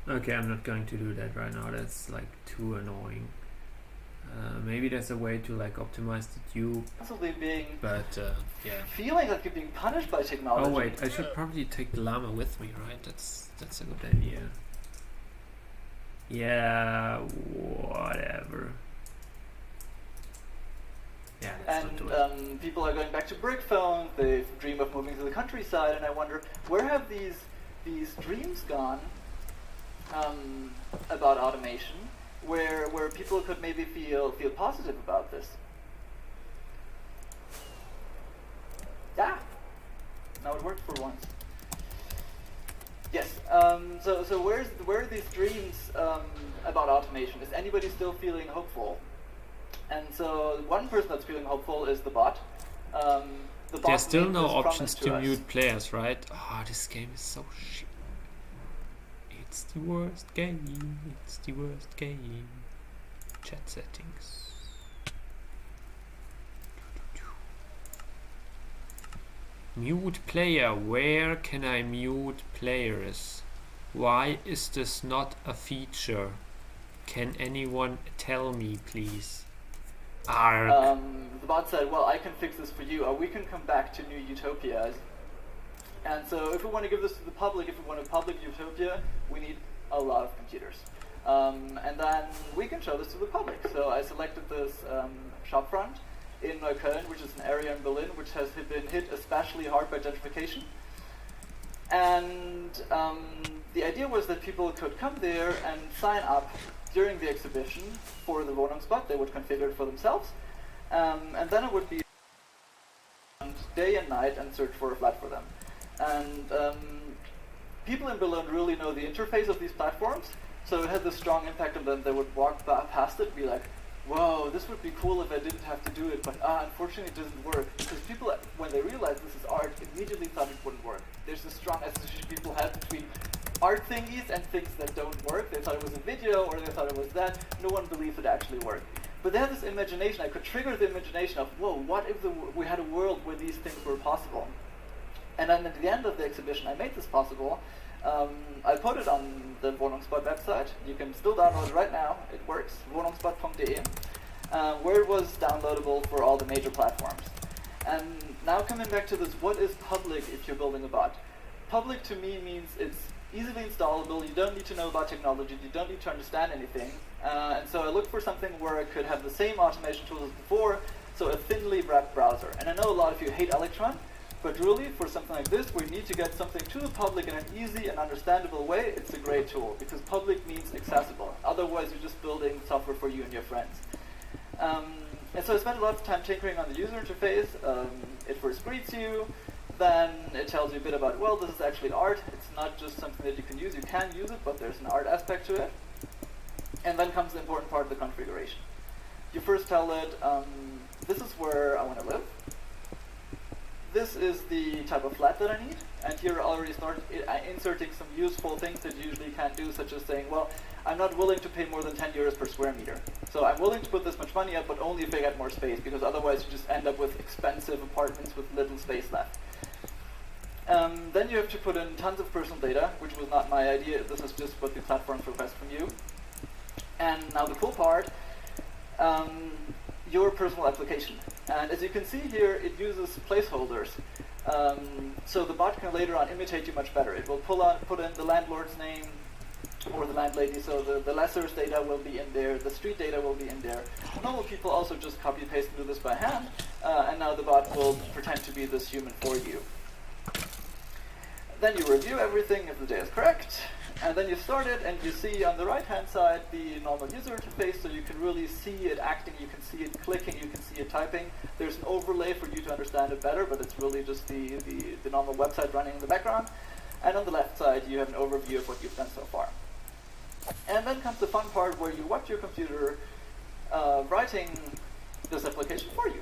Okay, I'm not going to do that right now. That's like too annoying. Maybe there's a way to like optimize the tube. Possibly being, but yeah. Feeling like you're being punished by technology. Oh wait, I should probably take the llama with me, right? That's a good idea. Yeah, whatever. Yeah, let's not do it. And people are going back to brick phones. They dream of moving to the countryside, and I wonder where have these dreams gone about automation, where people could maybe feel positive about this. Yeah, now it worked for once. Yes. So where are these dreams about automation? Is anybody still feeling hopeful? And so one person that's feeling hopeful is the bot. The bot There's still made no this options promise to us. mute players, right? Oh, this game is so shit. It's the worst game. It's the worst game. Chat settings. Mute player. Where can I mute players? Why is this not a feature? Can anyone tell me, please? Arg. The bot said, well, I can fix this for you, or we can come back to new utopias. And so if we want to give this to the public, if we want a public utopia, we need a lot of computers. And then we can show this to the public. So I selected this shopfront in Neukölln, which is an area in Berlin which has been hit especially hard by gentrification. And the idea was that people could come there and sign up during the exhibition for the Wohnungsbot. They would configure it for themselves. And then it would be day and night and search for a flat for them. And people in Berlin really know the interface of these platforms, so it had this strong impact on them. They would walk past it and be like, whoa, this would be cool if I didn't have to do it, but unfortunately it doesn't work. Because people, when they realized this is art, immediately thought it wouldn't work. There's this strong association people have between art thingies and things that don't work. They thought it was a video, or they thought it was that. No one believed it actually worked. But they had this imagination. I could trigger the imagination of, whoa, what if we had a world where these things were possible? And then at the end of the exhibition, I made this possible. I put it on the Wohnungsbot website. You can still download it right now. It works, wohnungsbot.de, where it was downloadable for all the major platforms. And now coming back to this, what is public if you're building a bot? Public to me means it's easily installable. You don't need to know about technology. You don't need to understand anything. And so I looked for something where I could have the same automation tools as before, So a thinly wrapped browser. And I know a lot of you hate Electron, but really, for something like this, where you need to get something to the public in an easy and understandable way, it's a great tool, because public means accessible. Otherwise, you're just building software for you and your friends. And so I spent a lot of time tinkering on the user interface. It first greets you, then it tells you a bit about, well, this is actually art. It's not just something that you can use. You can use it, but there's an art aspect to it. And then comes the important part of the configuration. You first tell it, this is where I want to live. This is the type of flat that I need, and here I already start inserting some useful things that you usually can't do, such as saying, well, I'm not willing to pay more than 10 euros per square meter. So I'm willing to put this much money up, but only if I get more space, because otherwise you just end up with expensive apartments with little space left. Then you have to put in tons of personal data, which was not my idea. This is just what the platforms request from you. And now the cool part, your personal application. And as you can see here, it uses placeholders. So the bot can later on imitate you much better. It will put in the landlord's name or the landlady, so the lessor's data will be in there, the street data will be in there. Normal people also just copy paste and do this by hand, and now the bot will pretend to be this human for you. Then you review everything if the data is correct, and then you start it, and you see on the right-hand side the normal user interface, so you can really see it acting, you can see it clicking, you can see it typing. There's an overlay for you to understand it better, but it's really just the normal website running in the background. And on the left side, you have an overview of what you've done so far. And then comes the fun part where you watch your computer writing this application for you.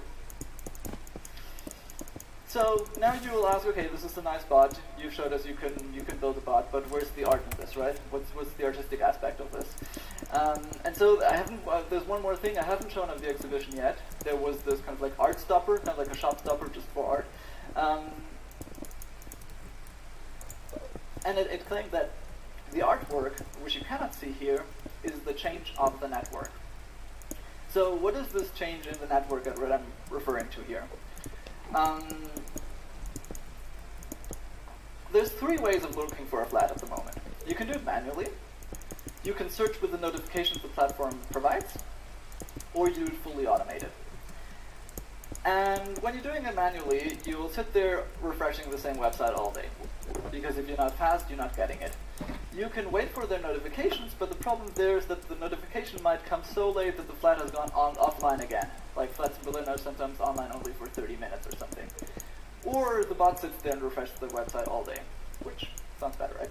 So now you will ask, okay, this is a nice bot. You've showed us you can build a bot, but where's the art in this, right? What's the artistic aspect of this? And so I haven't. There's one more thing I haven't shown at the exhibition yet. There was this kind of like art stopper, kind of like a shop stopper just for art, and it claimed that the artwork, which you cannot see here, is the change of the network. So what is this change in the network that I'm referring to here? There's three ways of looking for a flat at the moment. You can do it manually, you can search with the notifications the platform provides, or you do it fully automated. And when you're doing it manually, you will sit there refreshing the same website all day, because if you're not fast, you're not getting it. You can wait for their notifications, but the problem there is that the notification might come so late that the flat has gone offline again. Like flats in Berlin are sometimes online only for 30 minutes or something. Or the bot sits there and refreshes the website all day, which sounds better, right?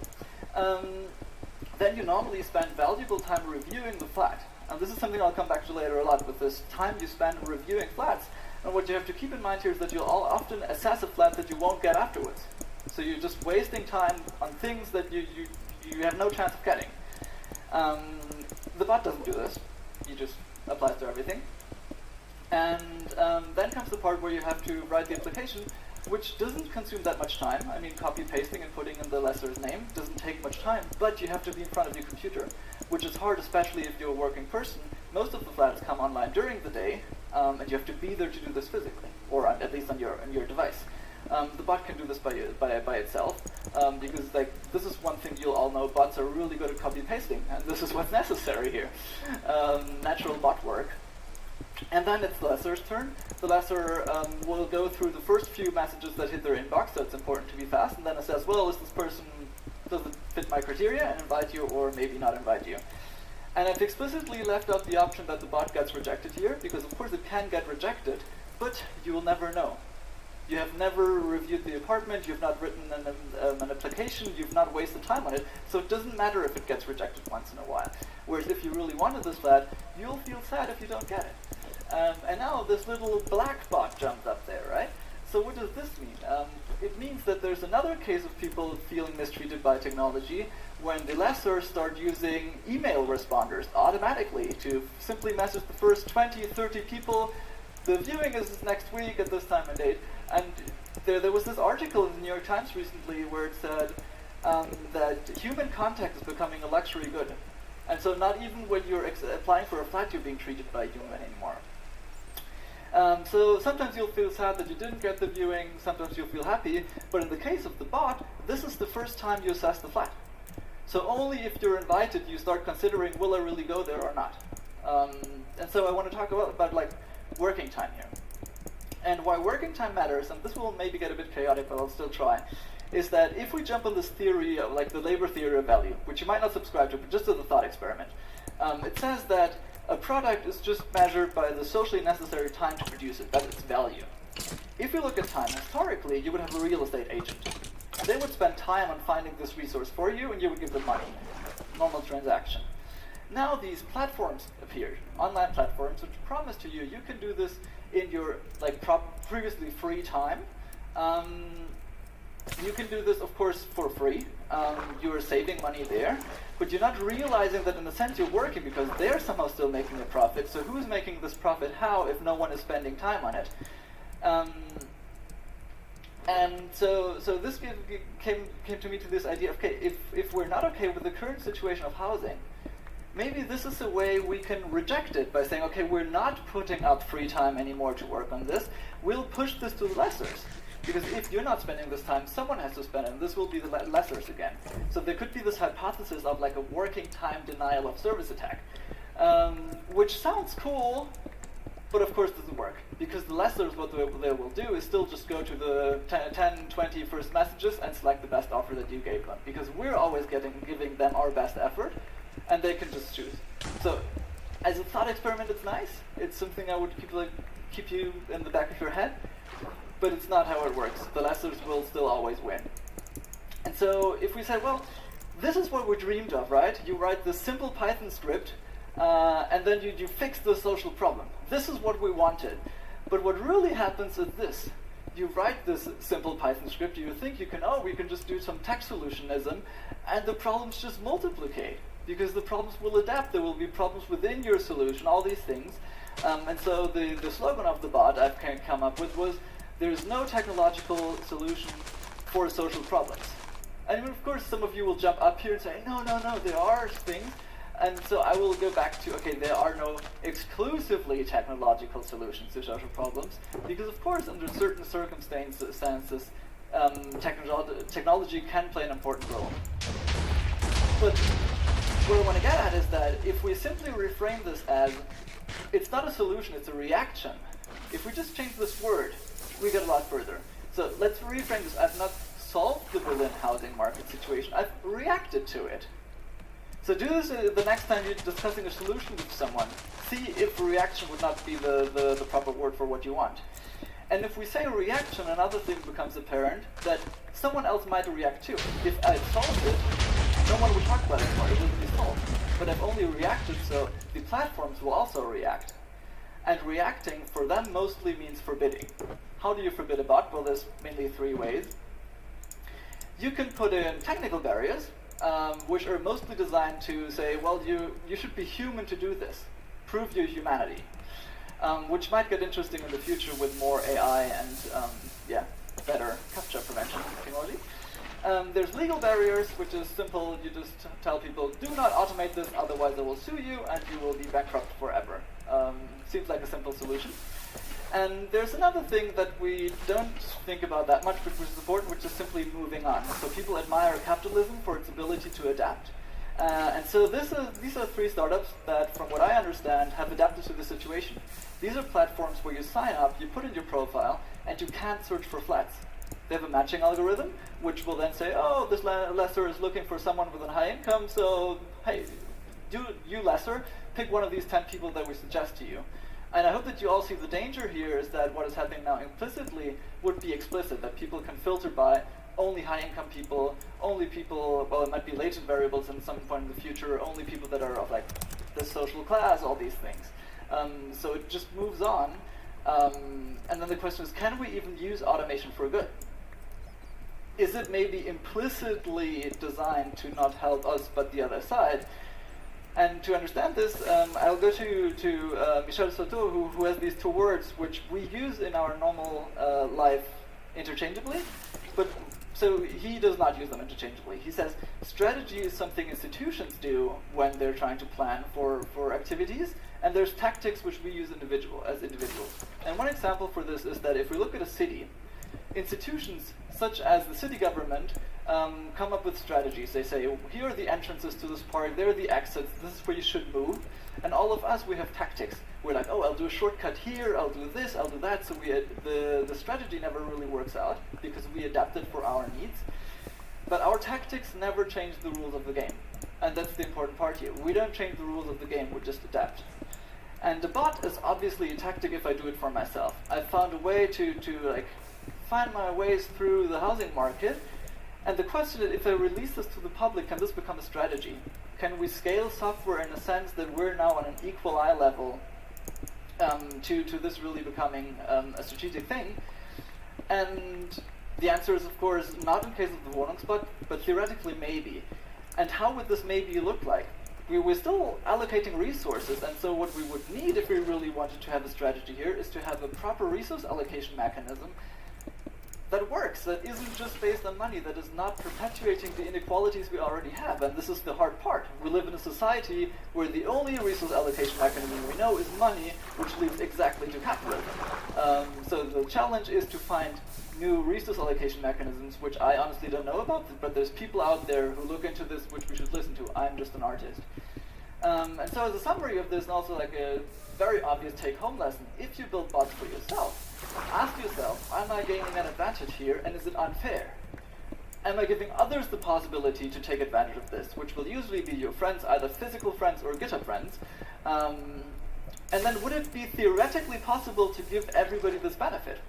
Then you normally spend valuable time reviewing the flat. And this is something I'll come back to later a lot with this time you spend reviewing flats. And what you have to keep in mind here is that you'll often assess a flat that you won't get afterwards. So you're just wasting time on things that you have no chance of getting. The bot doesn't do this. He just applies to everything. And then comes the part where you have to write the application, which doesn't consume that much time. I mean, copy-pasting and putting in the lessor's name doesn't take much time, but you have to be in front of your computer, which is hard, especially if you're a working person. Most of the flats come online during the day, and you have to be there to do this physically, or at least on your device. The bot can do this by itself, because this is one thing you'll all know, bots are really good at copy-pasting, and this is what's necessary here. Natural bot work. And then it's the lessor's turn. The lessor will go through the first few messages that hit their inbox, so it's important to be fast, and then assess, well, is this person, does it fit my criteria, and invite you or maybe not invite you. And I've explicitly left out the option that the bot gets rejected here, because of course it can get rejected, but you will never know. You have never reviewed the apartment, you've not written an application, you've not wasted time on it, so it doesn't matter if it gets rejected once in a while. Whereas if you really wanted this flat, you'll feel sad if you don't get it. And now this little black bot jumped up there, right? So what does this mean? It means that there's another case of people feeling mistreated by technology when the lessors start using email responders automatically to simply message the first 20, 30 people. The viewing is next week at this time and date. And there was this article in the New York Times recently where it said that human contact is becoming a luxury good. And so not even when you're applying for a flat, you're being treated by a human anymore. So sometimes you'll feel sad that you didn't get the viewing, sometimes you'll feel happy, but in the case of the bot, this is the first time you assess the flat. So only if you're invited, you start considering, will I really go there or not? And so I want to talk about like working time here. And why working time matters, and this will maybe get a bit chaotic, but I'll still try, is that if we jump on this theory of like the labor theory of value, which you might not subscribe to, but just as a thought experiment, it says that a product is just measured by the socially necessary time to produce it, that's its value. If you look at time historically, you would have a real estate agent. They would spend time on finding this resource for you, and you would give them money. Normal transaction. Now these platforms appeared, online platforms, which promise to you, you can do this in your like previously free time. You can do this, of course, for free. You're saving money there, but you're not realizing that in a sense you're working because they're somehow still making a profit. So who's making this profit how if no one is spending time on it? And so this came to me to this idea of, okay, if we're not okay with the current situation of housing, maybe this is a way we can reject it by saying, okay, we're not putting up free time anymore to work on this. We'll push this to the lessors. Because if you're not spending this time, someone has to spend it, and this will be the lessors again. So there could be this hypothesis of like a working time denial of service attack, which sounds cool, but of course doesn't work. Because the lessors, what they will do is still just go to the 10, 20 first messages and select the best offer that you gave them. Because we're always giving them our best effort, and they can just choose. So as a thought experiment, it's nice. It's something I would keep you in the back of your head. But it's not how it works. The lessors will still always win. And so if we say, well, this is what we dreamed of, right? You write this simple Python script, and then you fix the social problem. This is what we wanted. But what really happens is this. You write this simple Python script, you think we can just do some text solutionism, and the problems just multiplicate. Because the problems will adapt. There will be problems within your solution, all these things. And so the slogan of the bot I've come up with was, there's no technological solution for social problems. And of course, some of you will jump up here and say, no, there are things. And so I will go back to, okay, there are no exclusively technological solutions to social problems. Because of course, under certain circumstances, technology can play an important role. But what I want to get at is that if we simply reframe this as, it's not a solution, it's a reaction. If we just change this word, we get a lot further. So let's reframe this. I've not solved the Berlin housing market situation. I've reacted to it. So do this the next time you're discussing a solution with someone. See if reaction would not be the proper word for what you want. And if we say reaction, another thing becomes apparent that someone else might react too. If I solved it, no one would talk about it anymore. It wouldn't be solved. But I've only reacted, so the platforms will also react. And reacting for them mostly means forbidding. How do you forbid a bot? Well, there's mainly three ways. You can put in technical barriers, which are mostly designed to say, well, you should be human to do this. Prove your humanity. Which might get interesting in the future with more AI and better captcha prevention technology. There's legal barriers, which is simple. You just tell people, do not automate this, otherwise I will sue you and you will be bankrupt forever. Seems like a simple solution. And there's another thing that we don't think about that much, but which is important, which is simply moving on. So people admire capitalism for its ability to adapt. And so these are three startups that, from what I understand, have adapted to the situation. These are platforms where you sign up, you put in your profile, and you can't search for flats. They have a matching algorithm, which will then say, oh, this lessor is looking for someone with a high income, so hey, you lessor, pick one of these 10 people that we suggest to you. And I hope that you all see the danger here is that what is happening now implicitly would be explicit, that people can filter by only high-income people, only people, well, it might be latent variables in some point in the future, only people that are of like this social class, all these things. So it just moves on. And then the question is, can we even use automation for good? Is it maybe implicitly designed to not help us but the other side? And to understand this, I'll go to Michel Soto, who has these two words which we use in our normal life interchangeably, but so he does not use them interchangeably. He says strategy is something institutions do when they're trying to plan for activities, and there's tactics which we use as individuals. And one example for this is that if we look at a city, institutions such as the city government come up with strategies. They say, here are the entrances to this park, there are the exits, this is where you should move. And all of us, we have tactics. We're like, oh, I'll do a shortcut here, I'll do this, I'll do that. So the strategy never really works out because we adapt it for our needs. But our tactics never change the rules of the game. And that's the important part here. We don't change the rules of the game, we just adapt. And the bot is obviously a tactic if I do it for myself. I found a way to like find my ways through the housing market. And the question is, if I release this to the public, can this become a strategy? Can we scale software in a sense that we're now on an equal eye level to this really becoming a strategic thing? And the answer is, of course, not in case of the Wohnungsbot, but theoretically maybe. And how would this maybe look like? We're still allocating resources, and so what we would need if we really wanted to have a strategy here is to have a proper resource allocation mechanism that works, that isn't just based on money, that is not perpetuating the inequalities we already have. And this is the hard part. We live in a society where the only resource allocation mechanism we know is money, which leads exactly to capitalism. So the challenge is to find new resource allocation mechanisms, which I honestly don't know about, but there's people out there who look into this, which we should listen to. I'm just an artist. And so as a summary of this, and also like a very obvious take-home lesson, if you build bots for yourself, ask yourself, am I gaining an advantage here, and is it unfair? Am I giving others the possibility to take advantage of this, which will usually be your friends, either physical friends or GitHub friends? And then would it be theoretically possible to give everybody this benefit?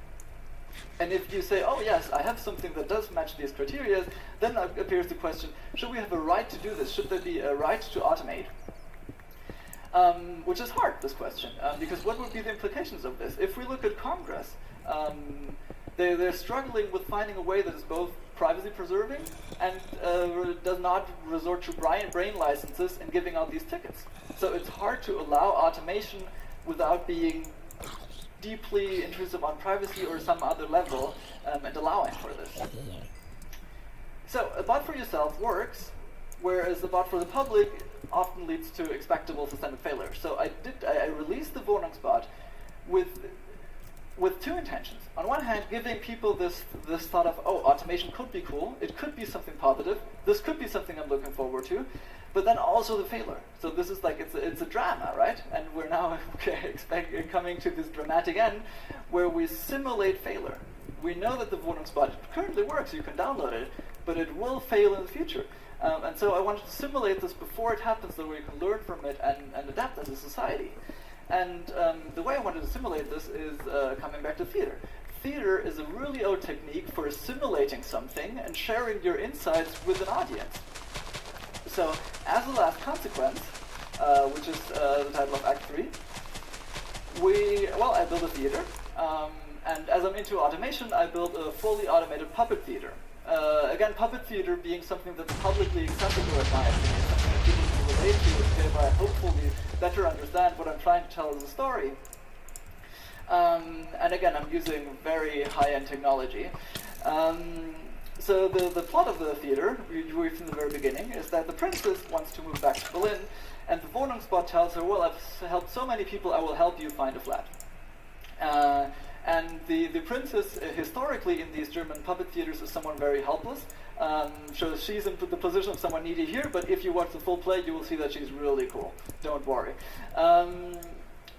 And if you say, oh yes, I have something that does match these criteria, then appears the question, should we have a right to do this? Should there be a right to automate? Which is hard, this question, because what would be the implications of this? If we look at Congress, they're struggling with finding a way that is both privacy preserving and does not resort to brain licenses and giving out these tickets. So it's hard to allow automation without being deeply intrusive on privacy or some other level and allowing for this. So a bot for yourself works, whereas the bot for the public often leads to expectable systemic failure. So I released the Wohnungsbot with two intentions. On one hand, giving people this thought of, oh, automation could be cool, it could be something positive, this could be something I'm looking forward to, but then also the failure. So this is like, it's a drama, right? And we're now coming to this dramatic end where we simulate failure. We know that the Wohnungsbot currently works, you can download it, but it will fail in the future. And so I wanted to simulate this before it happens so we can learn from it and adapt as a society. And the way I wanted to simulate this is coming back to theater. Theater is a really old technique for simulating something and sharing your insights with an audience. So, as a last consequence, which is the title of Act 3, I built a theater, and as I'm into automation, I built a fully automated puppet theater. Again, puppet theater being something that's publicly acceptable in my opinion, something that people can relate to, thereby hopefully better understand what I'm trying to tell as a story. And again, I'm using very high-end technology. So the plot of the theater, from the very beginning, is that the princess wants to move back to Berlin, and the Wohnungsbot tells her, well, I've helped so many people, I will help you find a flat. And the princess, historically in these German puppet theaters, is someone very helpless. So she's in the position of someone needy here, but if you watch the full play, you will see that she's really cool. Don't worry.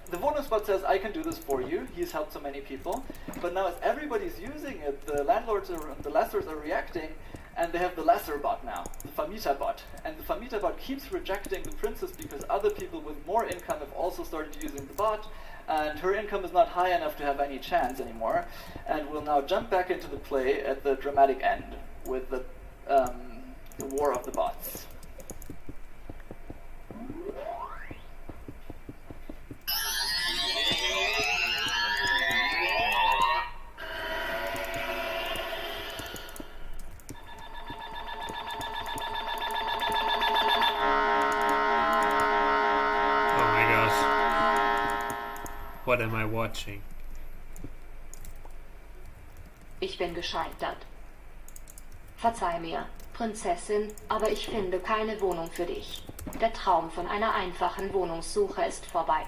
The Wohnungsbot says, I can do this for you. He's helped so many people. But now as everybody's using it, the landlords and the lessors are reacting, and they have the Laserbot now, the Vermieterbot. And the Vermieterbot keeps rejecting the princess because other people with more income have also started using the bot, and her income is not high enough to have any chance anymore, and will now jump back into the play at the dramatic end with the war of the bots. What am I watching? Ich bin gescheitert. Verzeih mir, Prinzessin, aber ich finde keine Wohnung für dich. Der Traum von einer einfachen Wohnungssuche ist vorbei.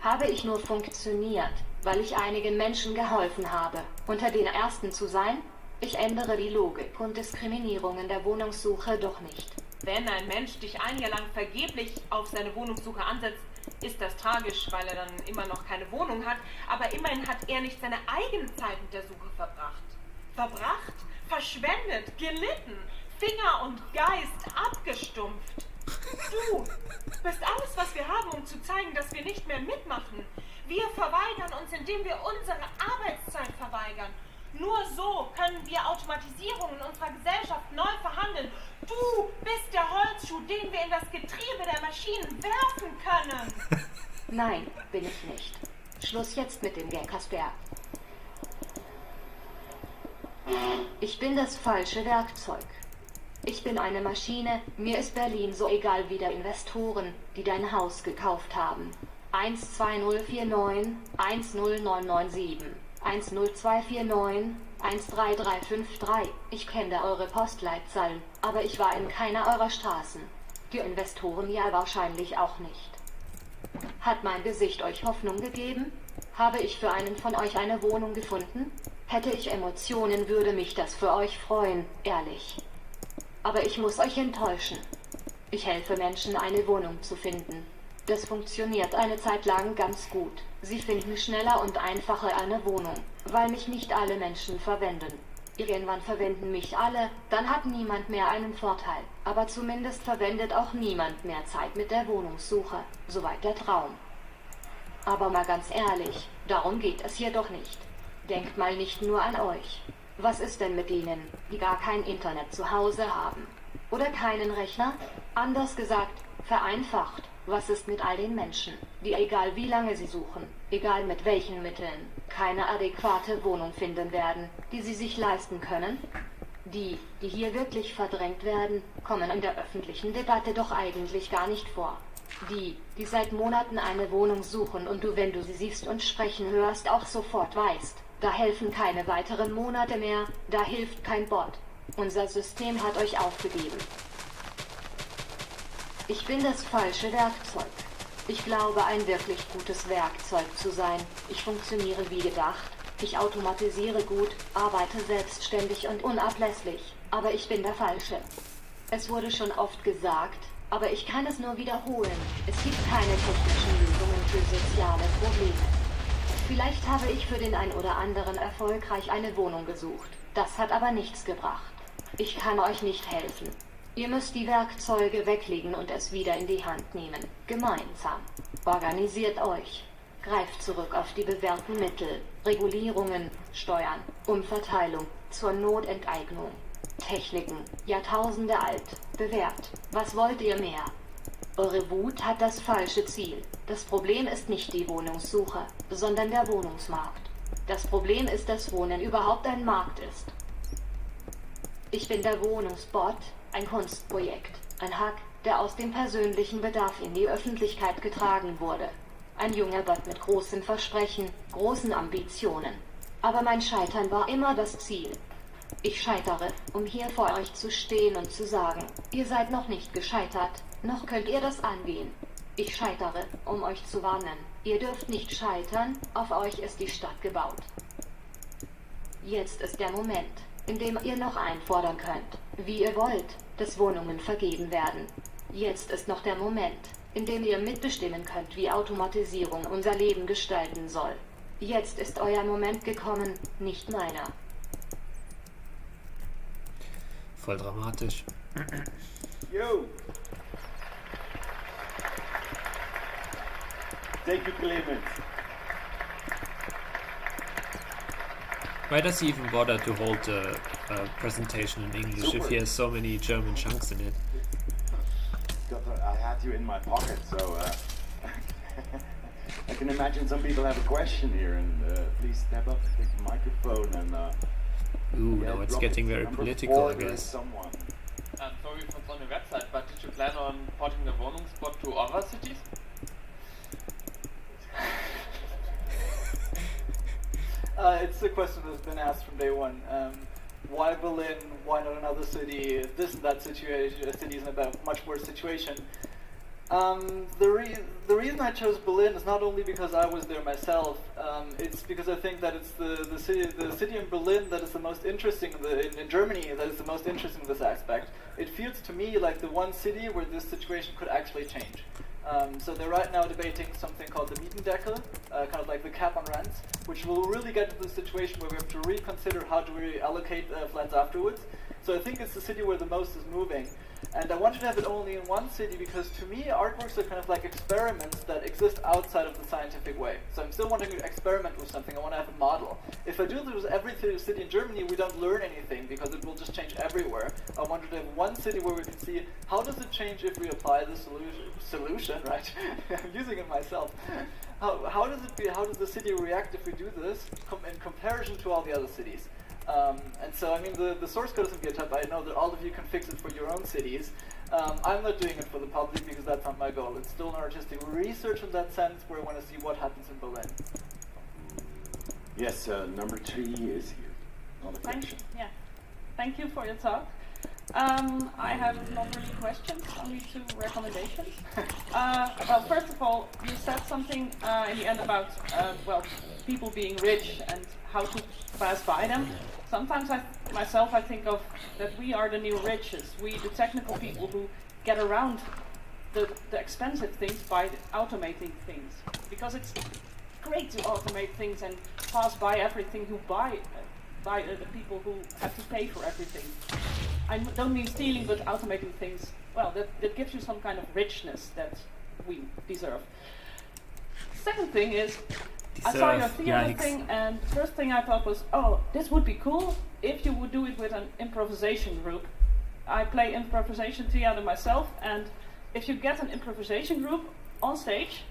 Habe ich nur funktioniert, weil ich einigen Menschen geholfen habe, unter den Ersten zu sein? Ich ändere die Logik und Diskriminierungen der Wohnungssuche doch nicht. Wenn ein Mensch dich ein Jahr lang vergeblich auf seine Wohnungssuche ansetzt, ist das tragisch, weil er dann immer noch keine Wohnung hat, aber immerhin hat er nicht seine eigene Zeit mit der Suche verbracht. Verbracht, verschwendet, gelitten, Finger und Geist abgestumpft. Du bist alles, was wir haben, um zu zeigen, dass wir nicht mehr mitmachen. Wir verweigern uns, indem wir unsere Arbeitszeit verweigern. Nur so können wir Automatisierung in unserer Gesellschaft neu verhandeln. Du bist der Holzschuh, den wir in das Getriebe der Maschinen werfen können. Nein, bin ich nicht. Schluss jetzt mit dem Gag, Kasper. Ich bin das falsche Werkzeug. Ich bin eine Maschine, mir ist Berlin so egal wie der Investoren, die dein Haus gekauft haben. 12049 10997 10249 13353. Ich kenne eure Postleitzahlen, aber ich war in keiner eurer Straßen. Die Investoren ja wahrscheinlich auch nicht. Hat mein Gesicht euch Hoffnung gegeben? Habe ich für einen von euch eine Wohnung gefunden? Hätte ich Emotionen, würde mich das für euch freuen, ehrlich. Aber ich muss euch enttäuschen. Ich helfe Menschen, eine Wohnung zu finden. Das funktioniert eine Zeit lang ganz gut. Sie finden schneller und einfacher eine Wohnung, weil mich nicht alle Menschen verwenden. Irgendwann verwenden mich alle, dann hat niemand mehr einen Vorteil. Aber zumindest verwendet auch niemand mehr Zeit mit der Wohnungssuche. Soweit der Traum. Aber mal ganz ehrlich, darum geht es hier doch nicht. Denkt mal nicht nur an euch. Was ist denn mit denen, die gar kein Internet zu Hause haben? Oder keinen Rechner? Anders gesagt, vereinfacht. Was ist mit all den Menschen, die egal wie lange sie suchen, egal mit welchen Mitteln, keine adäquate Wohnung finden werden, die sie sich leisten können? Die hier wirklich verdrängt werden, kommen in der öffentlichen Debatte doch eigentlich gar nicht vor. Die seit Monaten eine Wohnung suchen und du, wenn du sie siehst und sprechen hörst, auch sofort weißt, da helfen keine weiteren Monate mehr, da hilft kein Bot. Unser System hat euch aufgegeben. Ich bin das falsche Werkzeug. Ich glaube, ein wirklich gutes Werkzeug zu sein. Ich funktioniere wie gedacht. Ich automatisiere gut, arbeite selbstständig und unablässlich. Aber ich bin der Falsche. Es wurde schon oft gesagt, aber ich kann es nur wiederholen. Es gibt keine technischen Lösungen für soziale Probleme. Vielleicht habe ich für den einen oder anderen erfolgreich eine Wohnung gesucht. Das hat aber nichts gebracht. Ich kann euch nicht helfen. Ihr müsst die Werkzeuge weglegen und es wieder in die Hand nehmen. Gemeinsam. Organisiert euch. Greift zurück auf die bewährten Mittel. Regulierungen, Steuern, Umverteilung, zur Notenteignung. Techniken, Jahrtausende alt, bewährt. Was wollt ihr mehr? Eure Wut hat das falsche Ziel. Das Problem ist nicht die Wohnungssuche, sondern der Wohnungsmarkt. Das Problem ist, dass Wohnen überhaupt ein Markt ist. Ich bin der Wohnungsbot, ein Kunstprojekt, ein Hack, der aus dem persönlichen Bedarf in die Öffentlichkeit getragen wurde. Ein junger Bot mit großen Versprechen, großen Ambitionen. Aber mein Scheitern war immer das Ziel. Ich scheitere, um hier vor euch zu stehen und zu sagen, ihr seid noch nicht gescheitert, noch könnt ihr das angehen. Ich scheitere, um euch zu warnen. Ihr dürft nicht scheitern, auf euch ist die Stadt gebaut. Jetzt ist der Moment, in dem ihr noch einfordern könnt, wie ihr wollt, dass Wohnungen vergeben werden. Jetzt ist noch der Moment, in dem ihr mitbestimmen könnt, wie Automatisierung unser Leben gestalten soll. Jetzt ist euer Moment gekommen, nicht meiner. Voll dramatisch. Yo! Thank you, Clement. Why does he even bother to hold a presentation in English if he has so many German chunks in it? I had you in my pocket, so I can imagine some people have a question here, and please step up, take the microphone, and Ooh, now it's getting very political, I guess. Someone. Sorry for on the website, but did you plan on porting the Wohnungsbot to other cities? It's a question that's been asked from day one. Why Berlin? Why not another city? This and that situation. City is in a much worse situation. The reason I chose Berlin is not only because I was there myself. It's because I think that it's the city in Berlin that is the most interesting in Germany that is the most interesting in this aspect. It feels to me like the one city where this situation could actually change. So they're right now debating something called the Mietendeckel, kind of like the cap on rents, which will really get to the situation where we have to reconsider how do we allocate flats afterwards. So I think it's the city where the most is moving. And I wanted to have it only in one city because to me artworks are kind of like experiments that exist outside of the scientific way. So I'm still wanting to experiment with something, I want to have a model. If I do this with every city in Germany, we don't learn anything because it will just change everywhere. I wanted to have one city where we can see how does it change if we apply the solution, right? I'm using it myself. How does the city react if we do this in comparison to all the other cities? And so, I mean, the source code is in GitHub. I know that all of you can fix it for your own cities. I'm not doing it for the public because that's not my goal. It's still an artistic research in that sense where I want to see what happens in Berlin. Yes, number 3 is here. Not a question. Thank you for your talk. I have not really questions, only 2 recommendations. Well, first of all, you said something in the end about people being rich and how to pass by them. Sometimes I think of that we are the new riches. We, the technical people who get around the expensive things by automating things. Because it's great to automate things and pass by everything who buy the people who have to pay for everything. I don't mean stealing, but automating things. Well, that gives you some kind of richness that we deserve. Second thing is, I saw your theater thing, and first thing I thought was, oh, this would be cool if you would do it with an improvisation group. I play improvisation theater myself, and if you get an improvisation group on stage,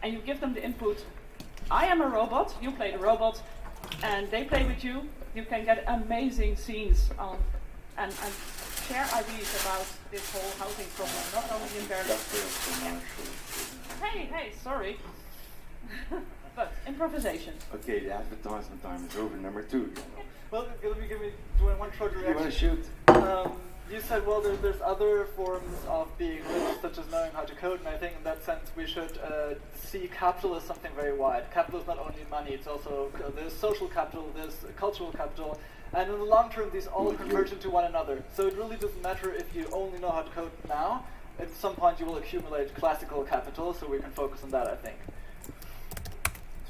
and you give them the input, I am a robot, you play the robot, and they play with you, you can get amazing scenes on and share ideas about this whole housing problem, not only in Berlin. Hey, sorry. But improvisation. Okay, the advertisement time is over. Number 2. Well, let me doing one short reaction. You want to shoot? You said, well, there's other forms of being rich, such as knowing how to code, and I think in that sense we should see capital as something very wide. Capital is not only money, it's also, there's social capital, there's cultural capital, and in the long term these all converge into one another. So it really doesn't matter if you only know how to code now, at some point you will accumulate classical capital, so we can focus on that, I think.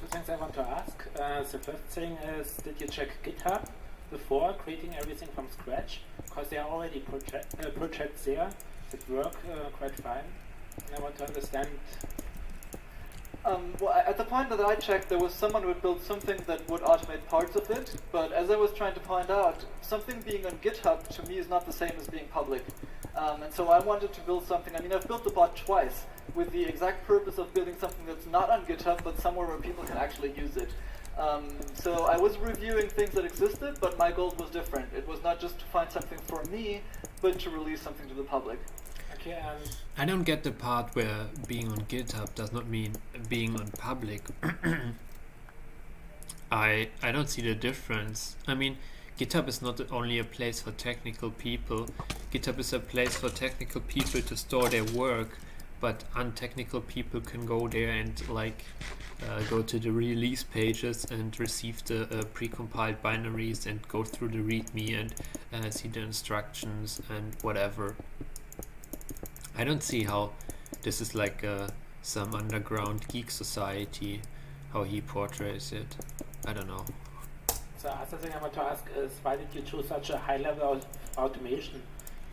2 things I want to ask. The first thing is, did you check GitHub before creating everything from scratch? Because there are already projects there that work quite fine. And I want to understand. Well, at the point that I checked, there was someone who had built something that would automate parts of it, but as I was trying to point out, something being on GitHub to me is not the same as being public. And so I wanted to build something. I mean, I've built the bot twice with the exact purpose of building something that's not on GitHub, but somewhere where people can actually use it. So I was reviewing things that existed, but my goal was different. It was not just to find something for me, but to release something to the public. Okay, I don't get the part where being on GitHub does not mean being on public. I don't see the difference. I mean, GitHub is not only a place for technical people. GitHub is a place for technical people to store their work, but untechnical people can go there and go to the release pages and receive the precompiled binaries and go through the README and see the instructions and whatever. I don't see how this is like some underground geek society, how he portrays it. I don't know. The other thing I want to ask is, why did you choose such a high level of automation?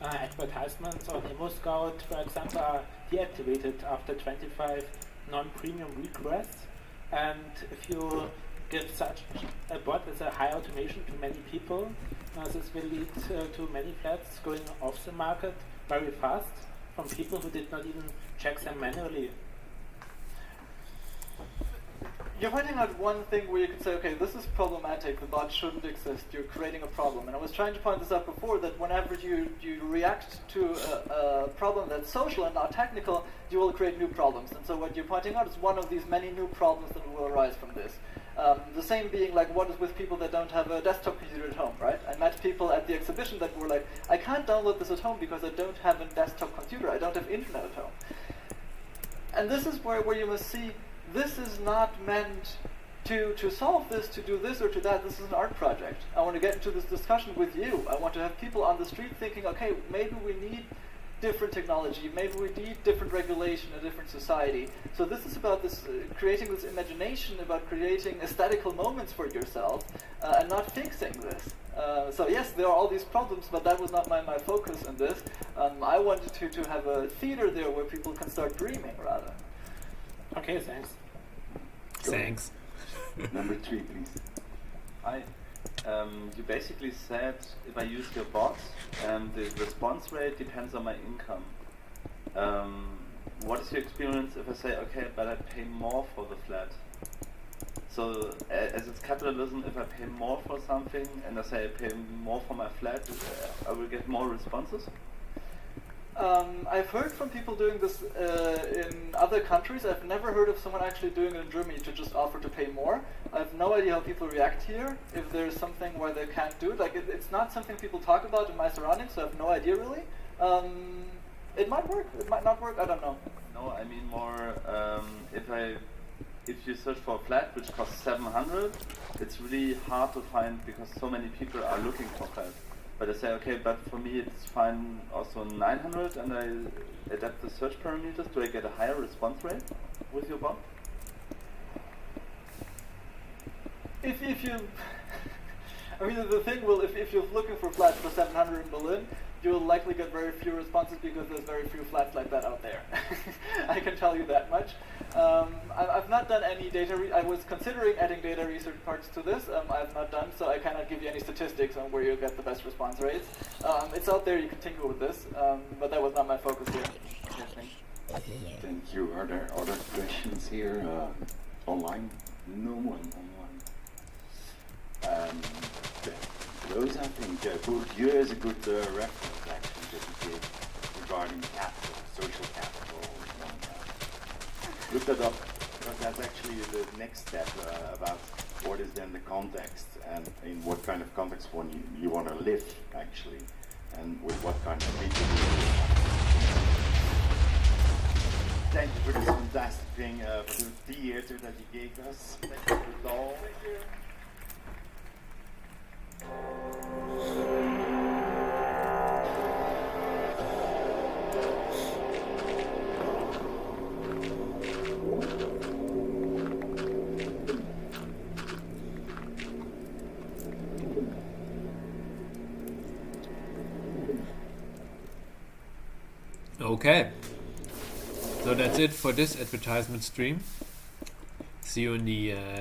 advertisements on ImmoScout, for example, are deactivated after 25 non-premium requests. And if you give such a bot with a high automation to many people, this will lead to many flats going off the market very fast from people who did not even check them manually. You're pointing out one thing where you could say, okay, this is problematic, the bot shouldn't exist, you're creating a problem. And I was trying to point this out before, that whenever you react to a problem that's social and not technical, you will create new problems. And so what you're pointing out is one of these many new problems that will arise from this. The same being like, what is with people that don't have a desktop computer at home, right? I met people at the exhibition that were like, I can't download this at home because I don't have a desktop computer, I don't have internet at home. And this is where you must see, this is not meant to solve this, to do this or to that. This is an art project. I want to get into this discussion with you. I want to have people on the street thinking, okay, maybe we need different technology, maybe we need different regulation, a different society. So this is about this creating this imagination, about creating aesthetical moments for yourself, and not fixing this. So yes, there are all these problems, but that was not my focus in this. I wanted to have a theater there where people can start dreaming, rather. Okay, thanks. Thanks. Number 3, please. Hi. You basically said if I use your bot, the response rate depends on my income. What is your experience if I say, okay, but I pay more for the flat? So as it's capitalism, if I pay more for something and I say I pay more for my flat, I will get more responses? I've heard from people doing this in other countries. I've never heard of someone actually doing it in Germany to just offer to pay more. I have no idea how people react here, if there's something where they can't do it. Like, it's not something people talk about in my surroundings, so I have no idea really. It might work, it might not work, I don't know. No, I mean more, if you search for a flat which costs 700, it's really hard to find because so many people are looking for flats. But I say, okay, but for me it's fine also 900, and I adapt the search parameters. Do I get a higher response rate with your bot? If you, I mean, the thing will, if you're looking for flats for 700 in Berlin, you'll likely get very few responses because there's very few flats like that out there. I can tell you that much. I've not done any data, I was considering adding data research parts to this. I've not done, so I cannot give you any statistics on where you'll get the best response rates. It's out there, you can tinker with this, but that was not my focus here. Thank you. Are there other questions here online? No one online. Those, I think, Bourdieu is a good reference actually that you gave regarding capital, social capital. Look that up, because that's actually the next step about what is then the context and in what kind of context you want to live actually, and with what kind of people you live. Thank you for this fantastic thing, for the theater that you gave us. Thank you for it all. Thank you. Okay, so that's it for this advertisement stream. See you in the